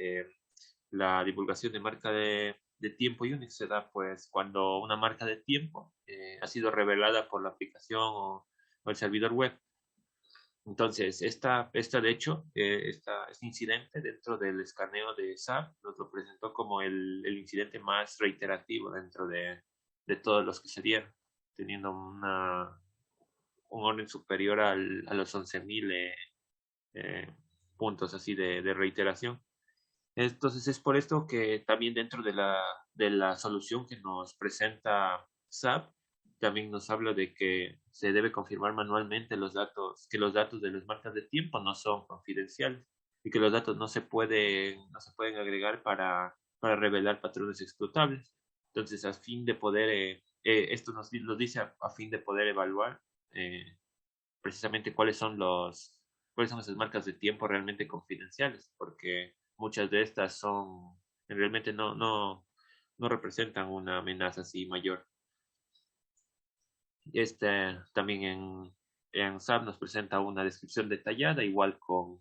la divulgación de marca de tiempo Unix se da pues cuando una marca de tiempo ha sido revelada por la aplicación o el servidor web. Entonces, esta de hecho, este incidente dentro del escaneo de SAP nos lo presentó como el incidente más reiterativo dentro de todos los que se dieron, teniendo un orden superior a los 11.000 puntos así de reiteración. Entonces es por esto que también dentro de la solución que nos presenta SAP, también nos habla de que se debe confirmar manualmente los datos, que los datos de las marcas de tiempo no son confidenciales y que los datos no se pueden agregar para revelar patrones explotables. Entonces, a fin de poder, esto nos dice a fin de poder evaluar eh, precisamente cuáles son esas marcas de tiempo realmente confidenciales, porque muchas de estas son, realmente no representan una amenaza así mayor. También en SAP nos presenta una descripción detallada, igual con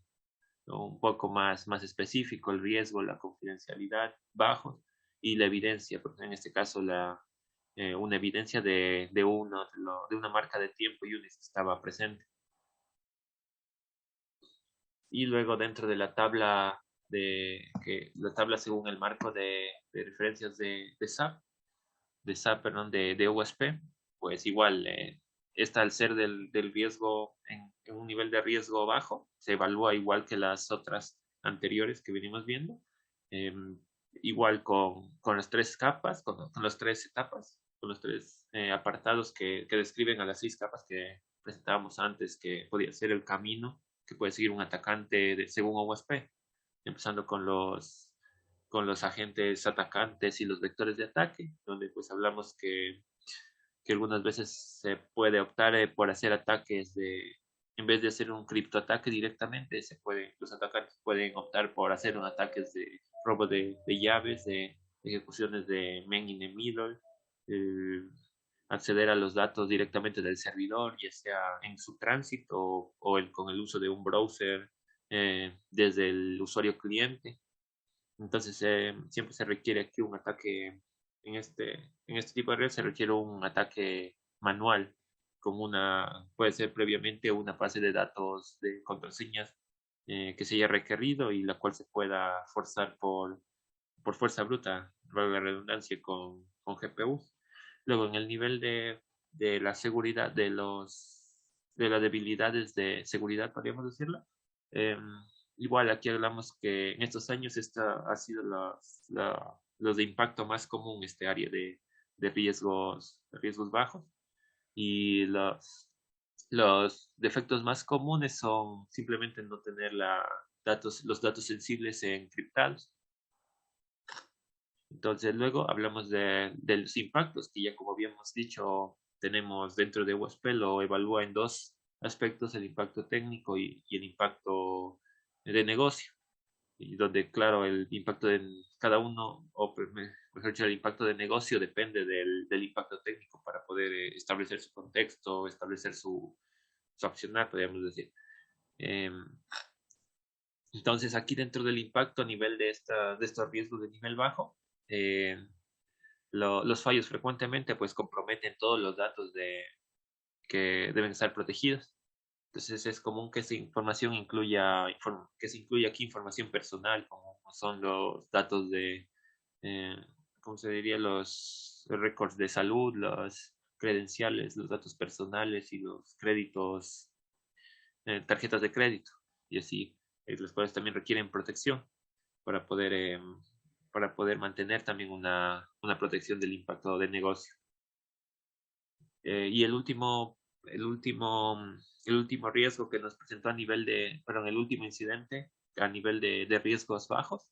un poco más específico, el riesgo, la confidencialidad bajos y la evidencia, porque en este caso una evidencia de una marca de tiempo Unix estaba presente. Y luego dentro de la tabla la tabla según el marco de referencias SAP, perdón, de OSP, pues igual, esta al ser del riesgo en un nivel de riesgo bajo, se evalúa igual que las otras anteriores que venimos viendo, eh, igual con las tres capas, con las tres etapas, con los tres apartados que describen a las 6 capas que presentábamos antes, que podía ser el camino que puede seguir un atacante según OSP, empezando con los agentes atacantes y los vectores de ataque, donde pues hablamos que algunas veces se puede optar por hacer ataques en vez de hacer un criptoataque directamente, los atacantes pueden optar por hacer un ataques de robo de llaves, de ejecuciones de main in the middle, acceder a los datos directamente del servidor, ya sea en su tránsito o con el uso de un browser desde el usuario cliente. Entonces, siempre se requiere aquí un ataque, en este tipo de red se requiere un ataque manual, puede ser previamente una base de datos de contraseñas que se haya requerido y la cual se pueda forzar por fuerza bruta, valga la redundancia, con GPU. Luego, en el nivel de la seguridad, de las debilidades de seguridad, podríamos decirlo, eh, igual aquí hablamos que en estos años esta ha sido los de impacto más común, este área de riesgos bajos. Y los defectos más comunes son simplemente no tener los datos sensibles encriptados. Entonces luego hablamos de los impactos, que ya como habíamos dicho, tenemos dentro de USP, lo evalúa en dos aspectos, el impacto técnico y el impacto de negocio. Y donde, claro, el impacto de cada uno, o mejor dicho, el impacto de negocio depende del impacto técnico para poder establecer su contexto, establecer su accionar, podríamos decir. Entonces, aquí dentro del impacto a nivel de estos riesgos de nivel bajo, eh, los fallos frecuentemente pues comprometen todos los datos que deben estar protegidos. Entonces es común que esa información que se incluya aquí información personal, como son los datos eh, ¿cómo se diría? Los récords de salud, los credenciales, los datos personales y los créditos, tarjetas de crédito, y así, los cuales también requieren protección para poder, eh, para poder mantener también una protección del impacto del negocio. Y el último riesgo que nos presentó el último incidente a nivel de riesgos bajos,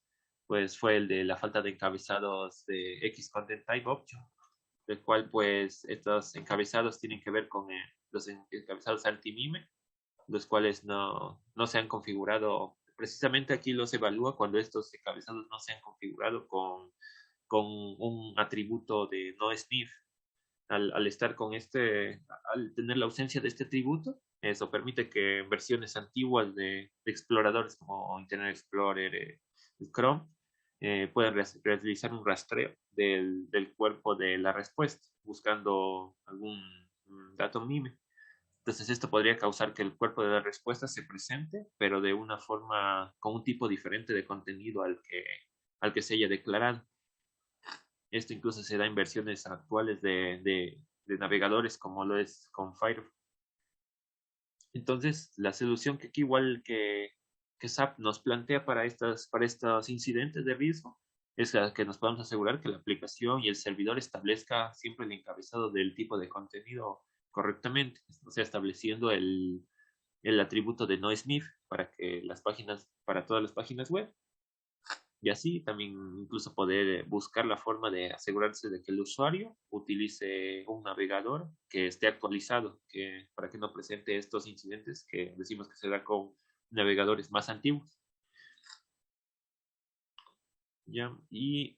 pues fue el de la falta de encabezados de X Content Type Option, del cual pues estos encabezados tienen que ver con los encabezados anti-mime, los cuales no se han configurado. Precisamente aquí los evalúa cuando estos encabezados no se han configurado con un atributo de no sniff. Al estar con al tener la ausencia de este atributo, eso permite que en versiones antiguas de exploradores como Internet Explorer, Chrome, puedan realizar un rastreo del cuerpo de la respuesta, buscando algún dato mime. Entonces esto podría causar que el cuerpo de la respuesta se presente, pero de una forma, con un tipo diferente de contenido al que se haya declarado. Esto incluso se da en versiones actuales de navegadores como lo es con Firefox. Entonces, la solución que aquí igual que SAP nos plantea para estos incidentes de riesgo es que nos podamos asegurar que la aplicación y el servidor establezca siempre el encabezado del tipo de contenido correctamente, o sea, estableciendo el atributo de noSniff para todas las páginas web. Y así también incluso poder buscar la forma de asegurarse de que el usuario utilice un navegador que esté actualizado, para que no presente estos incidentes que decimos que se da con navegadores más antiguos. ¿Ya? Y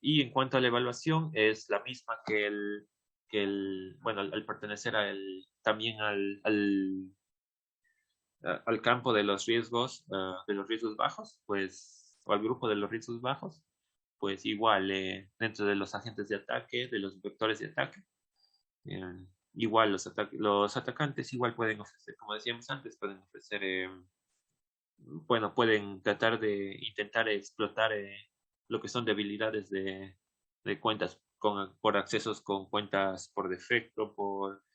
en cuanto a la evaluación, es la misma bueno, al pertenecer también al campo de los riesgos bajos, pues, o al grupo de los riesgos bajos, pues igual dentro de los agentes de ataque, de los vectores de ataque, eh, igual los atacantes igual pueden ofrecer, como decíamos antes, pueden ofrecer, bueno, pueden tratar de intentar explotar lo que son debilidades de cuentas por accesos con cuentas por defecto, por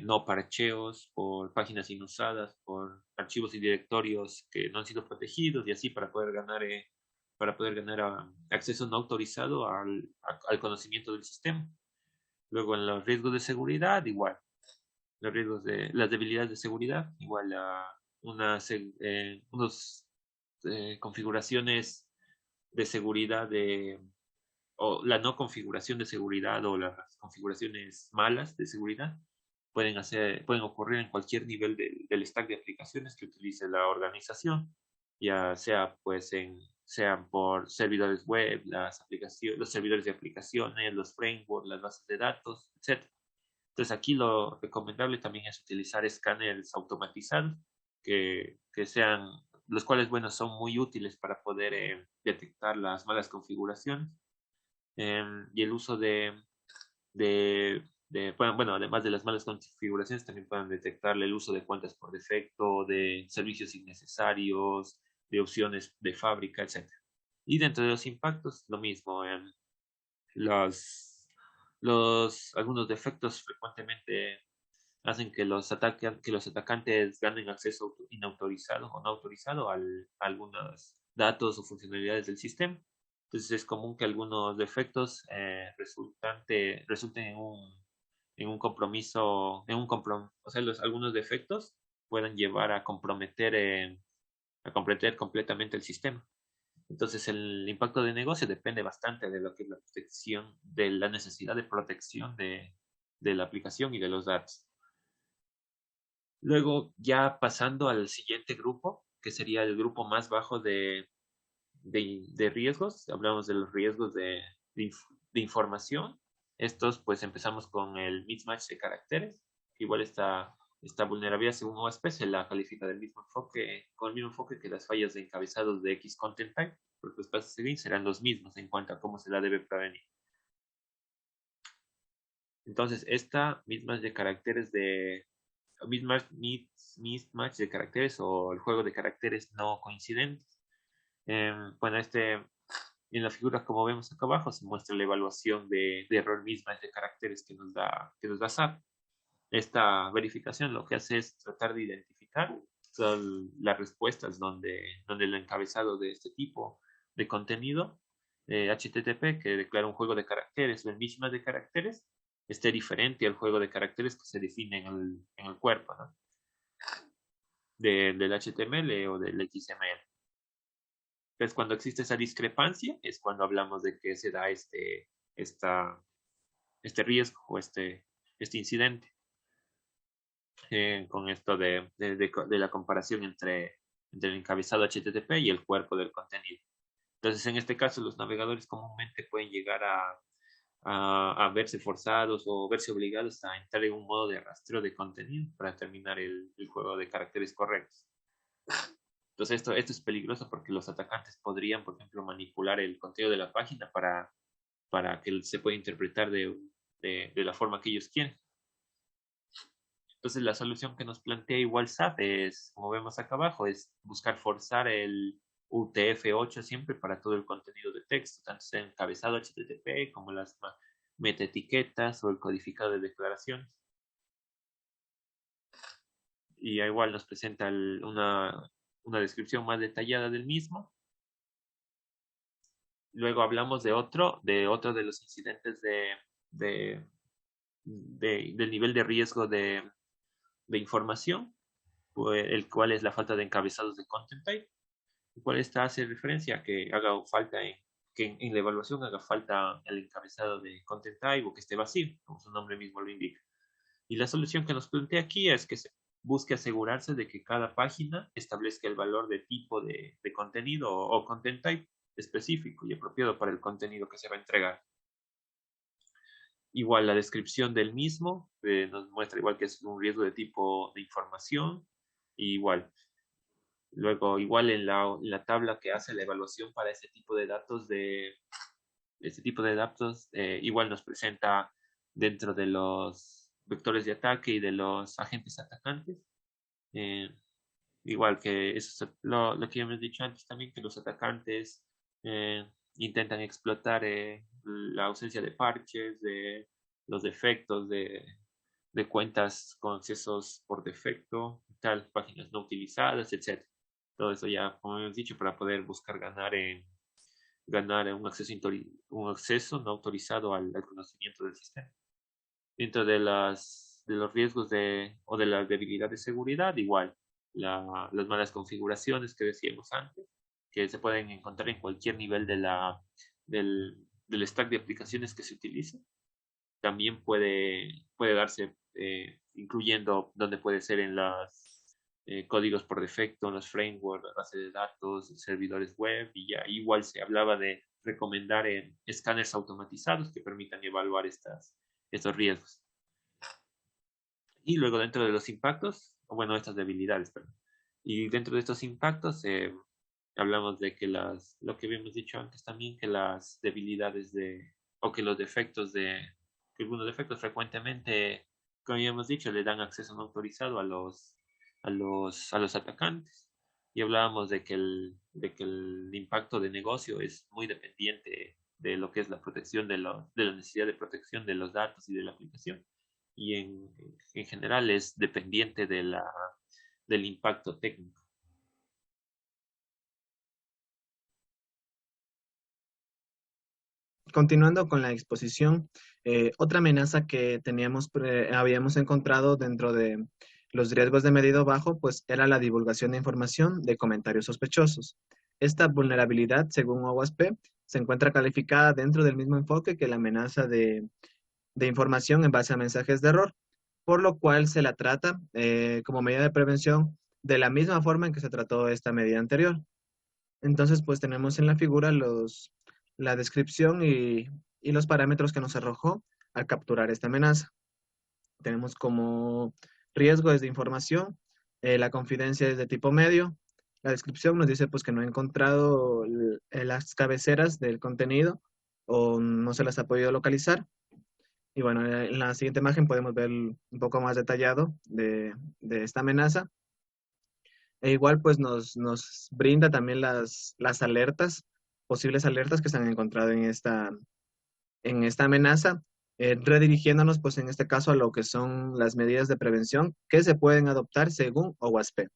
no parcheos, por páginas inusadas, por archivos y directorios que no han sido protegidos y así para poder ganar acceso no autorizado al conocimiento del sistema. Luego en los riesgos de seguridad, igual. Las debilidades de seguridad, igual a unas configuraciones de seguridad o la no configuración de seguridad o las configuraciones malas de seguridad pueden ocurrir en cualquier nivel del stack de aplicaciones que utilice la organización, ya sea pues sean por servidores web, los servidores de aplicaciones, los frameworks, las bases de datos, etc. Entonces aquí lo recomendable también es utilizar escáneres automatizados los cuales, bueno, son muy útiles para poder detectar las malas configuraciones, y el uso bueno, además de las malas configuraciones, también pueden detectarle el uso de cuentas por defecto, de servicios innecesarios, de opciones de fábrica, etc. Y dentro de los impactos, lo mismo. Algunos defectos frecuentemente hacen que los atacantes ganen acceso inautorizado o no autorizado a algunos datos o funcionalidades del sistema. Entonces es común que algunos defectos resulten o sea, algunos defectos puedan llevar a comprometer completamente el sistema. Entonces el impacto de negocio depende bastante de lo que es la protección, de la necesidad de protección de la aplicación y de los datos. Luego, ya pasando al siguiente grupo, que sería el grupo más bajo de riesgos, hablamos de los riesgos de información. Estos, pues empezamos con el mismatch de caracteres, que igual esta vulnerabilidad según OSP se la califica con el mismo enfoque que las fallas de encabezados de X content type, porque los pasos a seguir serán los mismos en cuanto a cómo se la debe prevenir. Entonces, esta mismatch de caracteres mismatch de caracteres o el juego de caracteres no coincidentes. Bueno, en la figura, como vemos acá abajo, se muestra la evaluación de error mismatch de caracteres que nos da SAP. Esta verificación lo que hace es tratar de identificar las respuestas donde el encabezado de este tipo de contenido HTTP que declara un juego de caracteres o el mismatch de caracteres esté diferente al juego de caracteres que se define en el cuerpo, ¿no? Del HTML o del XML. Entonces, cuando existe esa discrepancia, es cuando hablamos de que se da este riesgo o este incidente, con esto de la comparación entre el encabezado HTTP y el cuerpo del contenido. Entonces, en este caso, los navegadores comúnmente pueden llegar a verse forzados o verse obligados a entrar en un modo de rastreo de contenido para terminar el juego de caracteres correctos. Entonces, esto es peligroso porque los atacantes podrían, por ejemplo, manipular el contenido de la página para que se pueda interpretar de la forma que ellos quieren. Entonces, la solución que nos plantea igual SAP es, como vemos acá abajo, es buscar forzar el UTF-8 siempre para todo el contenido de texto, tanto sea encabezado HTTP como las metaetiquetas o el codificado de declaraciones. Y igual nos presenta una descripción más detallada del mismo. Luego hablamos de otro de los incidentes del nivel de riesgo de información, el cual es la falta de encabezados de content type, el cual hace referencia a que haga falta que en la evaluación haga falta el encabezado de content type o que esté vacío, como su nombre mismo lo indica. Y la solución que nos plantea aquí es que se busque asegurarse de que cada página establezca el valor de tipo de contenido o content type específico y apropiado para el contenido que se va a entregar. Igual la descripción del mismo nos muestra igual que es un riesgo de tipo de información. Igual. Luego, igual en la tabla que hace la evaluación para ese tipo de datos, igual nos presenta dentro de los vectores de ataque y de los agentes atacantes. Igual que eso es lo que hemos dicho antes también, que los atacantes intentan explotar la ausencia de parches, de los defectos de cuentas con accesos por defecto, tal, páginas no utilizadas, etc. Todo eso ya, como hemos dicho, para poder buscar ganar un acceso no autorizado al conocimiento del sistema. Dentro de los riesgos o de la debilidad de seguridad, igual, las malas configuraciones que decíamos antes, que se pueden encontrar en cualquier nivel del stack de aplicaciones que se utilice. También puede darse, incluyendo donde puede ser en los códigos por defecto, en los frameworks, base de datos, servidores web, y ya igual se hablaba de recomendar escáneres automatizados que permitan evaluar estos riesgos. Y luego dentro de los impactos, estas debilidades, perdón. Y dentro de estos impactos hablamos de que lo que habíamos dicho antes también, que las debilidades o que los defectos que algunos defectos frecuentemente, como habíamos dicho, le dan acceso no autorizado a los atacantes. Y hablábamos de que el impacto de negocio es muy dependiente de lo que es la protección de la necesidad de protección de los datos y de la aplicación. Y en general es dependiente del impacto técnico. Continuando con la exposición, otra amenaza que habíamos encontrado dentro de los riesgos de medido bajo, pues era la divulgación de información de comentarios sospechosos. Esta vulnerabilidad, según OWASP, se encuentra calificada dentro del mismo enfoque que la amenaza de información en base a mensajes de error, por lo cual se la trata como medida de prevención de la misma forma en que se trató esta medida anterior. Entonces, pues tenemos en la figura la descripción y los parámetros que nos arrojó al capturar esta amenaza. Tenemos como riesgo es de información, la confidencia es de tipo medio, la descripción nos dice pues que no ha encontrado las cabeceras del contenido o no se las ha podido localizar. Y bueno, en la siguiente imagen podemos ver un poco más detallado de esta amenaza. E igual pues nos brinda también las alertas, posibles alertas que se han encontrado en esta amenaza, redirigiéndonos pues en este caso a lo que son las medidas de prevención que se pueden adoptar según OWASP.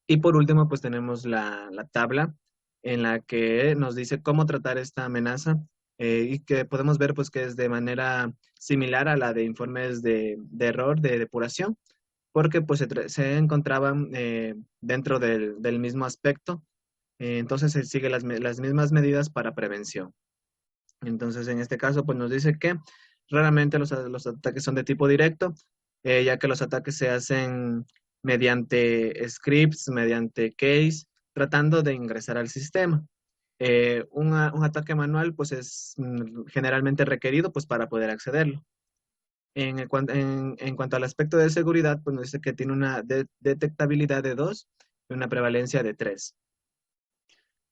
Y por último pues tenemos la tabla en la que nos dice cómo tratar esta amenaza y que podemos ver pues que es de manera similar a la de informes de error de depuración, porque pues se encontraban dentro del mismo aspecto. Entonces se sigue las mismas medidas para prevención. Entonces en este caso pues nos dice que raramente los ataques son de tipo directo, ya que los ataques se hacen mediante scripts, mediante case, tratando de ingresar al sistema. Un ataque manual pues es generalmente requerido pues para poder accederlo. En cuanto al aspecto de seguridad, pues nos dice que tiene una detectabilidad de 2 y una prevalencia de 3.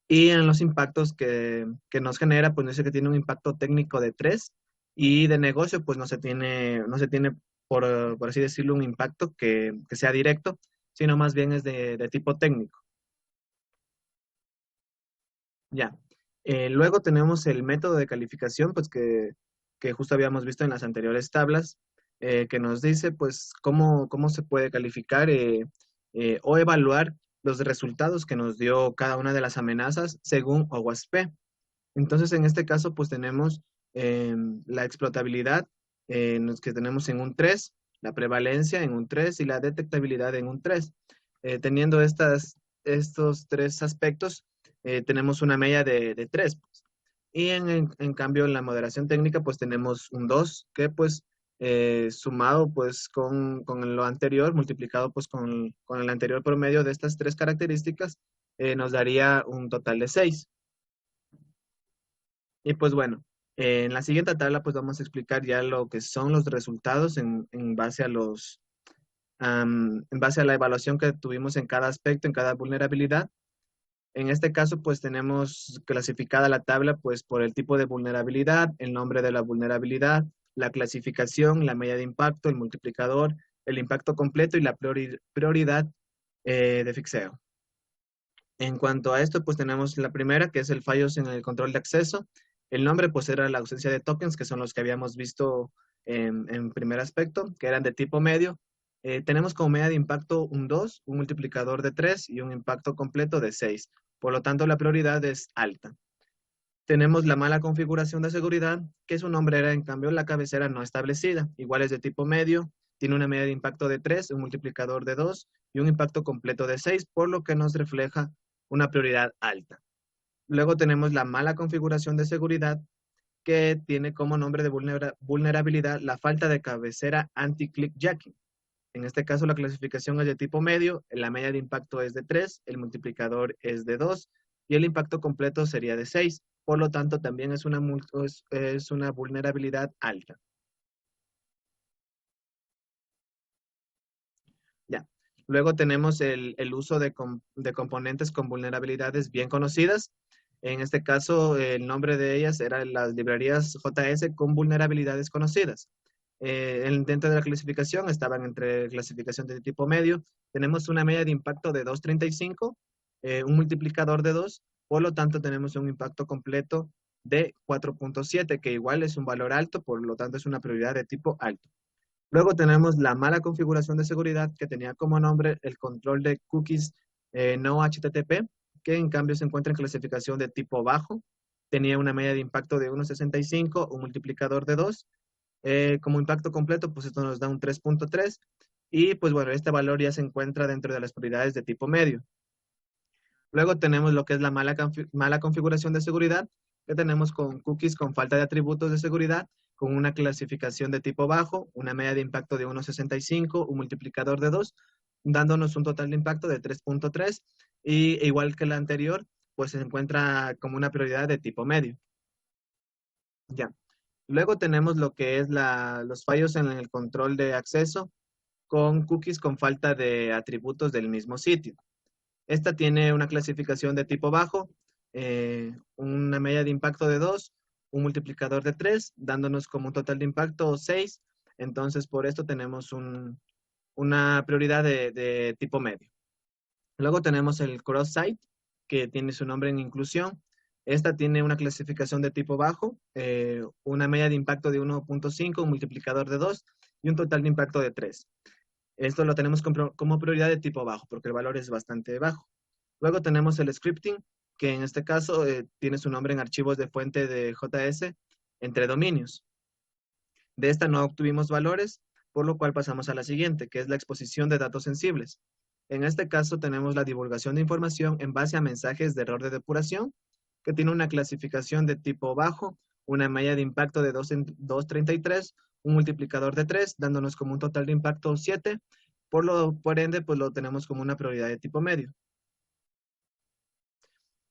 Y en los impactos que nos genera, pues nos dice que tiene un impacto técnico de 3 y de negocio, pues no se tiene por así decirlo, un impacto que sea directo, sino más bien es de tipo técnico. Ya. Luego tenemos el método de calificación, pues que justo habíamos visto en las anteriores tablas, que nos dice pues cómo se puede calificar o evaluar los resultados que nos dio cada una de las amenazas según OWASP. Entonces, en este caso, pues tenemos la explotabilidad que tenemos en un 3, la prevalencia en un 3 y la detectabilidad en un 3. Teniendo estos tres aspectos, tenemos una media de 3. Pues. Y en cambio, en la moderación técnica, pues tenemos un 2, que pues sumado pues con lo anterior, multiplicado pues con el anterior promedio de estas tres características, nos daría un total de 6. Y pues bueno, en la siguiente tabla pues vamos a explicar ya lo que son los resultados en base en base a la evaluación que tuvimos en cada aspecto, en cada vulnerabilidad. En este caso pues tenemos clasificada la tabla pues por el tipo de vulnerabilidad, el nombre de la vulnerabilidad, la clasificación, la medida de impacto, el multiplicador, el impacto completo y la prioridad de fixeo. En cuanto a esto, pues tenemos la primera, que es el fallos en el control de acceso. El nombre, pues era la ausencia de tokens, que son los que habíamos visto en primer aspecto, que eran de tipo medio. Tenemos como medida de impacto un 2, un multiplicador de 3 y un impacto completo de 6. Por lo tanto, la prioridad es alta. Tenemos la mala configuración de seguridad, que su nombre era en cambio la cabecera no establecida. Igual es de tipo medio, tiene una medida de impacto de 3, un multiplicador de 2 y un impacto completo de 6, por lo que nos refleja una prioridad alta. Luego tenemos la mala configuración de seguridad, que tiene como nombre de vulnerabilidad la falta de cabecera anti-clickjacking. En este caso la clasificación es de tipo medio, la media de impacto es de 3, el multiplicador es de 2 y el impacto completo sería de 6. Por lo tanto, también es una vulnerabilidad alta. Ya. Luego tenemos el uso de componentes con vulnerabilidades bien conocidas. En este caso, el nombre de ellas eran las librerías JS con vulnerabilidades conocidas. Dentro de la clasificación estaban entre clasificación de tipo medio. Tenemos una media de impacto de 2.35, un multiplicador de 2, por lo tanto tenemos un impacto completo de 4.7, que igual es un valor alto, por lo tanto es una prioridad de tipo alto. Luego tenemos la mala configuración de seguridad, que tenía como nombre el control de cookies no HTTP, que en cambio se encuentra en clasificación de tipo bajo. Tenía una media de impacto de 1.65, un multiplicador de 2. Como impacto completo, pues esto nos da un 3.3. Y pues bueno, este valor ya se encuentra dentro de las prioridades de tipo medio. Luego tenemos lo que es la mala configuración de seguridad, que tenemos con cookies con falta de atributos de seguridad, con una clasificación de tipo bajo, una media de impacto de 1.65, un multiplicador de 2, dándonos un total de impacto de 3.3. Y igual que la anterior, pues se encuentra como una prioridad de tipo medio. Ya. Luego tenemos lo que es los fallos en el control de acceso con cookies con falta de atributos del mismo sitio. Esta tiene una clasificación de tipo bajo, una media de impacto de 2, un multiplicador de 3, dándonos como un total de impacto 6. Entonces, por esto tenemos una prioridad de tipo medio. Luego tenemos el cross-site, que tiene su nombre en inclusión. Esta tiene una clasificación de tipo bajo, una media de impacto de 1.5, un multiplicador de 2 y un total de impacto de 3. Esto lo tenemos como prioridad de tipo bajo, porque el valor es bastante bajo. Luego tenemos el scripting, que en este caso tiene su nombre en archivos de fuente de JS entre dominios. De esta no obtuvimos valores, por lo cual pasamos a la siguiente, que es la exposición de datos sensibles. En este caso tenemos la divulgación de información en base a mensajes de error de depuración, que tiene una clasificación de tipo bajo, una media de impacto de 2.33, un multiplicador de 3, dándonos como un total de impacto 7, por ende, pues lo tenemos como una prioridad de tipo medio.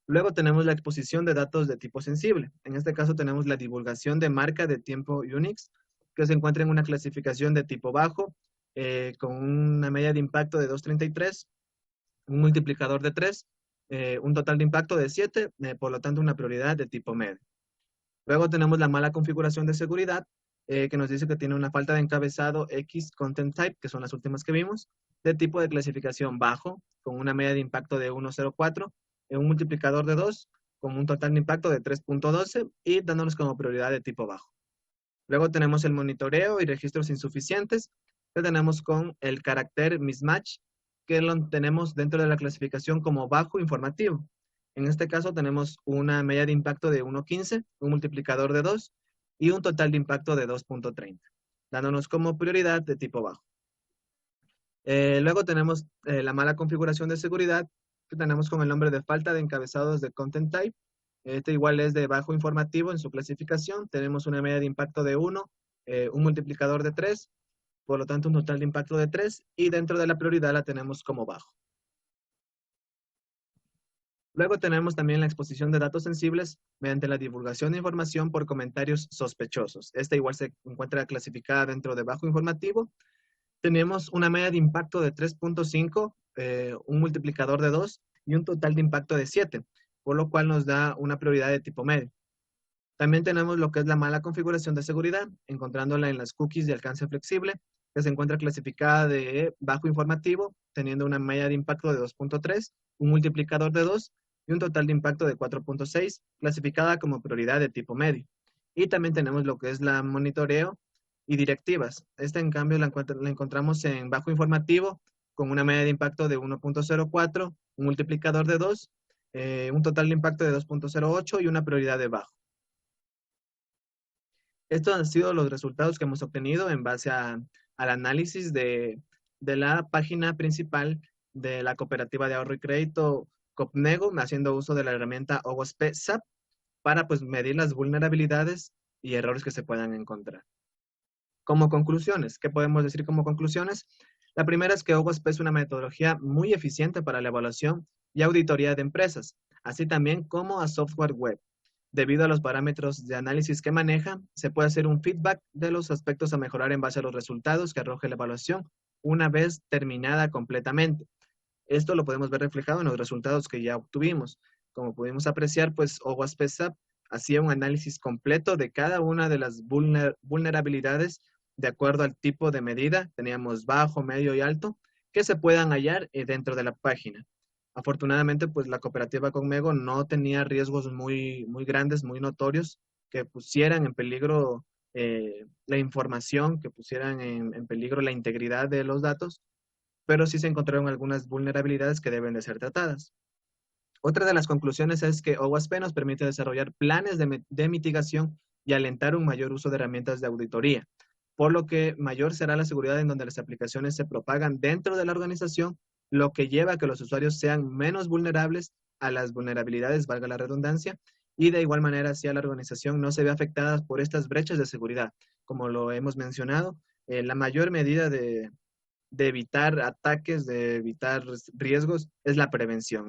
Luego tenemos la exposición de datos de tipo sensible. En este caso tenemos la divulgación de marca de tiempo Unix, que se encuentra en una clasificación de tipo bajo, con una media de impacto de 2.33, un multiplicador de 3, un total de impacto de 7, por lo tanto una prioridad de tipo medio. Luego tenemos la mala configuración de seguridad, que nos dice que tiene una falta de encabezado X content type, que son las últimas que vimos, de tipo de clasificación bajo, con una media de impacto de 1.04, un multiplicador de 2, con un total de impacto de 3.12 y dándonos como prioridad de tipo bajo. Luego tenemos el monitoreo y registros insuficientes, que tenemos con el carácter mismatch, que lo tenemos dentro de la clasificación como bajo informativo. En este caso tenemos una media de impacto de 1.15, un multiplicador de 2 y un total de impacto de 2.30, dándonos como prioridad de tipo bajo. Luego tenemos la mala configuración de seguridad, que tenemos con el nombre de falta de encabezados de content type. Este igual es de bajo informativo en su clasificación. Tenemos una media de impacto de 1, un multiplicador de 3, por lo tanto un total de impacto de 3, y dentro de la prioridad la tenemos como bajo. Luego tenemos también la exposición de datos sensibles mediante la divulgación de información por comentarios sospechosos. Esta igual se encuentra clasificada dentro de bajo informativo. Tenemos una media de impacto de 3.5, un multiplicador de 2 y un total de impacto de 7, por lo cual nos da una prioridad de tipo medio. También tenemos lo que es la mala configuración de seguridad, encontrándola en las cookies de alcance flexible, que se encuentra clasificada de bajo informativo, teniendo una media de impacto de 2.3, un multiplicador de 2 y un total de impacto de 4.6, clasificada como prioridad de tipo medio. Y también tenemos lo que es la monitoreo y directivas. Esta, en cambio, la encontramos en bajo informativo, con una media de impacto de 1.04, un multiplicador de 2, un total de impacto de 2.08 y una prioridad de bajo. Estos han sido los resultados que hemos obtenido en base al análisis de la página principal de la Cooperativa de Ahorro y Crédito Copnego, haciendo uso de la herramienta OWASP SAP para pues, medir las vulnerabilidades y errores que se puedan encontrar. Como conclusiones, ¿qué podemos decir como conclusiones? La primera es que OWASP es una metodología muy eficiente para la evaluación y auditoría de empresas, así también como a software web. Debido a los parámetros de análisis que maneja, se puede hacer un feedback de los aspectos a mejorar en base a los resultados que arroje la evaluación una vez terminada completamente. Esto lo podemos ver reflejado en los resultados que ya obtuvimos. Como pudimos apreciar, pues OWASP SAP hacía un análisis completo de cada una de las vulnerabilidades de acuerdo al tipo de medida. Teníamos bajo, medio y alto, que se puedan hallar dentro de la página. Afortunadamente, pues la cooperativa Conmego no tenía riesgos muy grandes, muy notorios, que pusieran en peligro la información, que pusieran en peligro la integridad de los datos, pero sí se encontraron algunas vulnerabilidades que deben de ser tratadas. Otra de las conclusiones es que OWASP nos permite desarrollar planes de mitigación y alentar un mayor uso de herramientas de auditoría, por lo que mayor será la seguridad en donde las aplicaciones se propagan dentro de la organización, lo que lleva a que los usuarios sean menos vulnerables a las vulnerabilidades, valga la redundancia, y de igual manera así a la organización no se ve afectada por estas brechas de seguridad. Como lo hemos mencionado, la mayor medida de evitar ataques, de evitar riesgos, es la prevención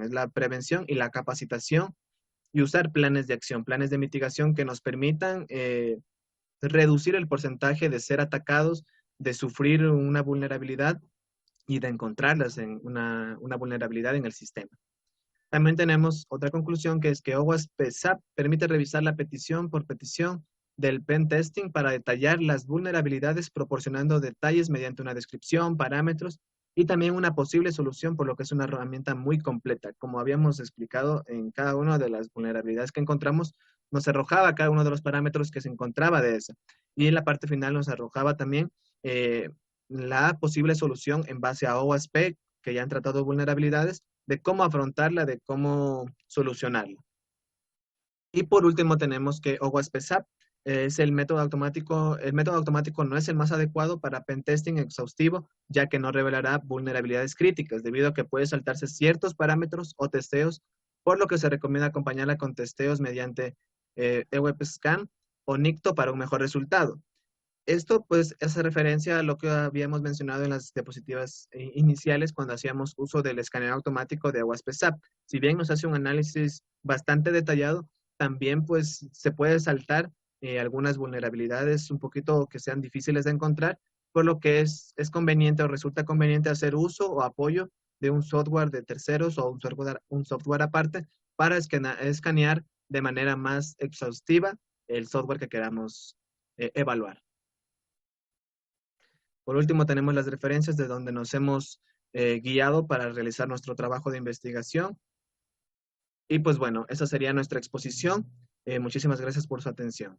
y la capacitación y usar planes de acción, planes de mitigación que nos permitan reducir el porcentaje de ser atacados, de sufrir una vulnerabilidad y de encontrarlas en una vulnerabilidad en el sistema. También tenemos otra conclusión, que es que OWASP SAP permite revisar la petición por petición del pen testing para detallar las vulnerabilidades, proporcionando detalles mediante una descripción, parámetros y también una posible solución, por lo que es una herramienta muy completa. Como habíamos explicado, en cada una de las vulnerabilidades que encontramos, nos arrojaba cada uno de los parámetros que se encontraba de esa. Y en la parte final nos arrojaba también la posible solución en base a OWASP, que ya han tratado vulnerabilidades, de cómo afrontarla, de cómo solucionarla. Y por último tenemos que OWASP SAP es el método automático. El método automático no es el más adecuado para pentesting exhaustivo, ya que no revelará vulnerabilidades críticas, debido a que puede saltarse ciertos parámetros o testeos, por lo que se recomienda acompañarla con testeos mediante EWebScan o NICTO para un mejor resultado. Esto pues hace referencia a lo que habíamos mencionado en las diapositivas iniciales cuando hacíamos uso del escaneo automático de AWASP-SAP. Si bien nos hace un análisis bastante detallado, también pues se puede saltar algunas vulnerabilidades un poquito que sean difíciles de encontrar, por lo que es conveniente o resulta conveniente hacer uso o apoyo de un software de terceros o un software aparte para escanear de manera más exhaustiva el software que queramos evaluar. Por último, tenemos las referencias de donde nos hemos guiado para realizar nuestro trabajo de investigación. Y pues bueno, esa sería nuestra exposición. Muchísimas gracias por su atención.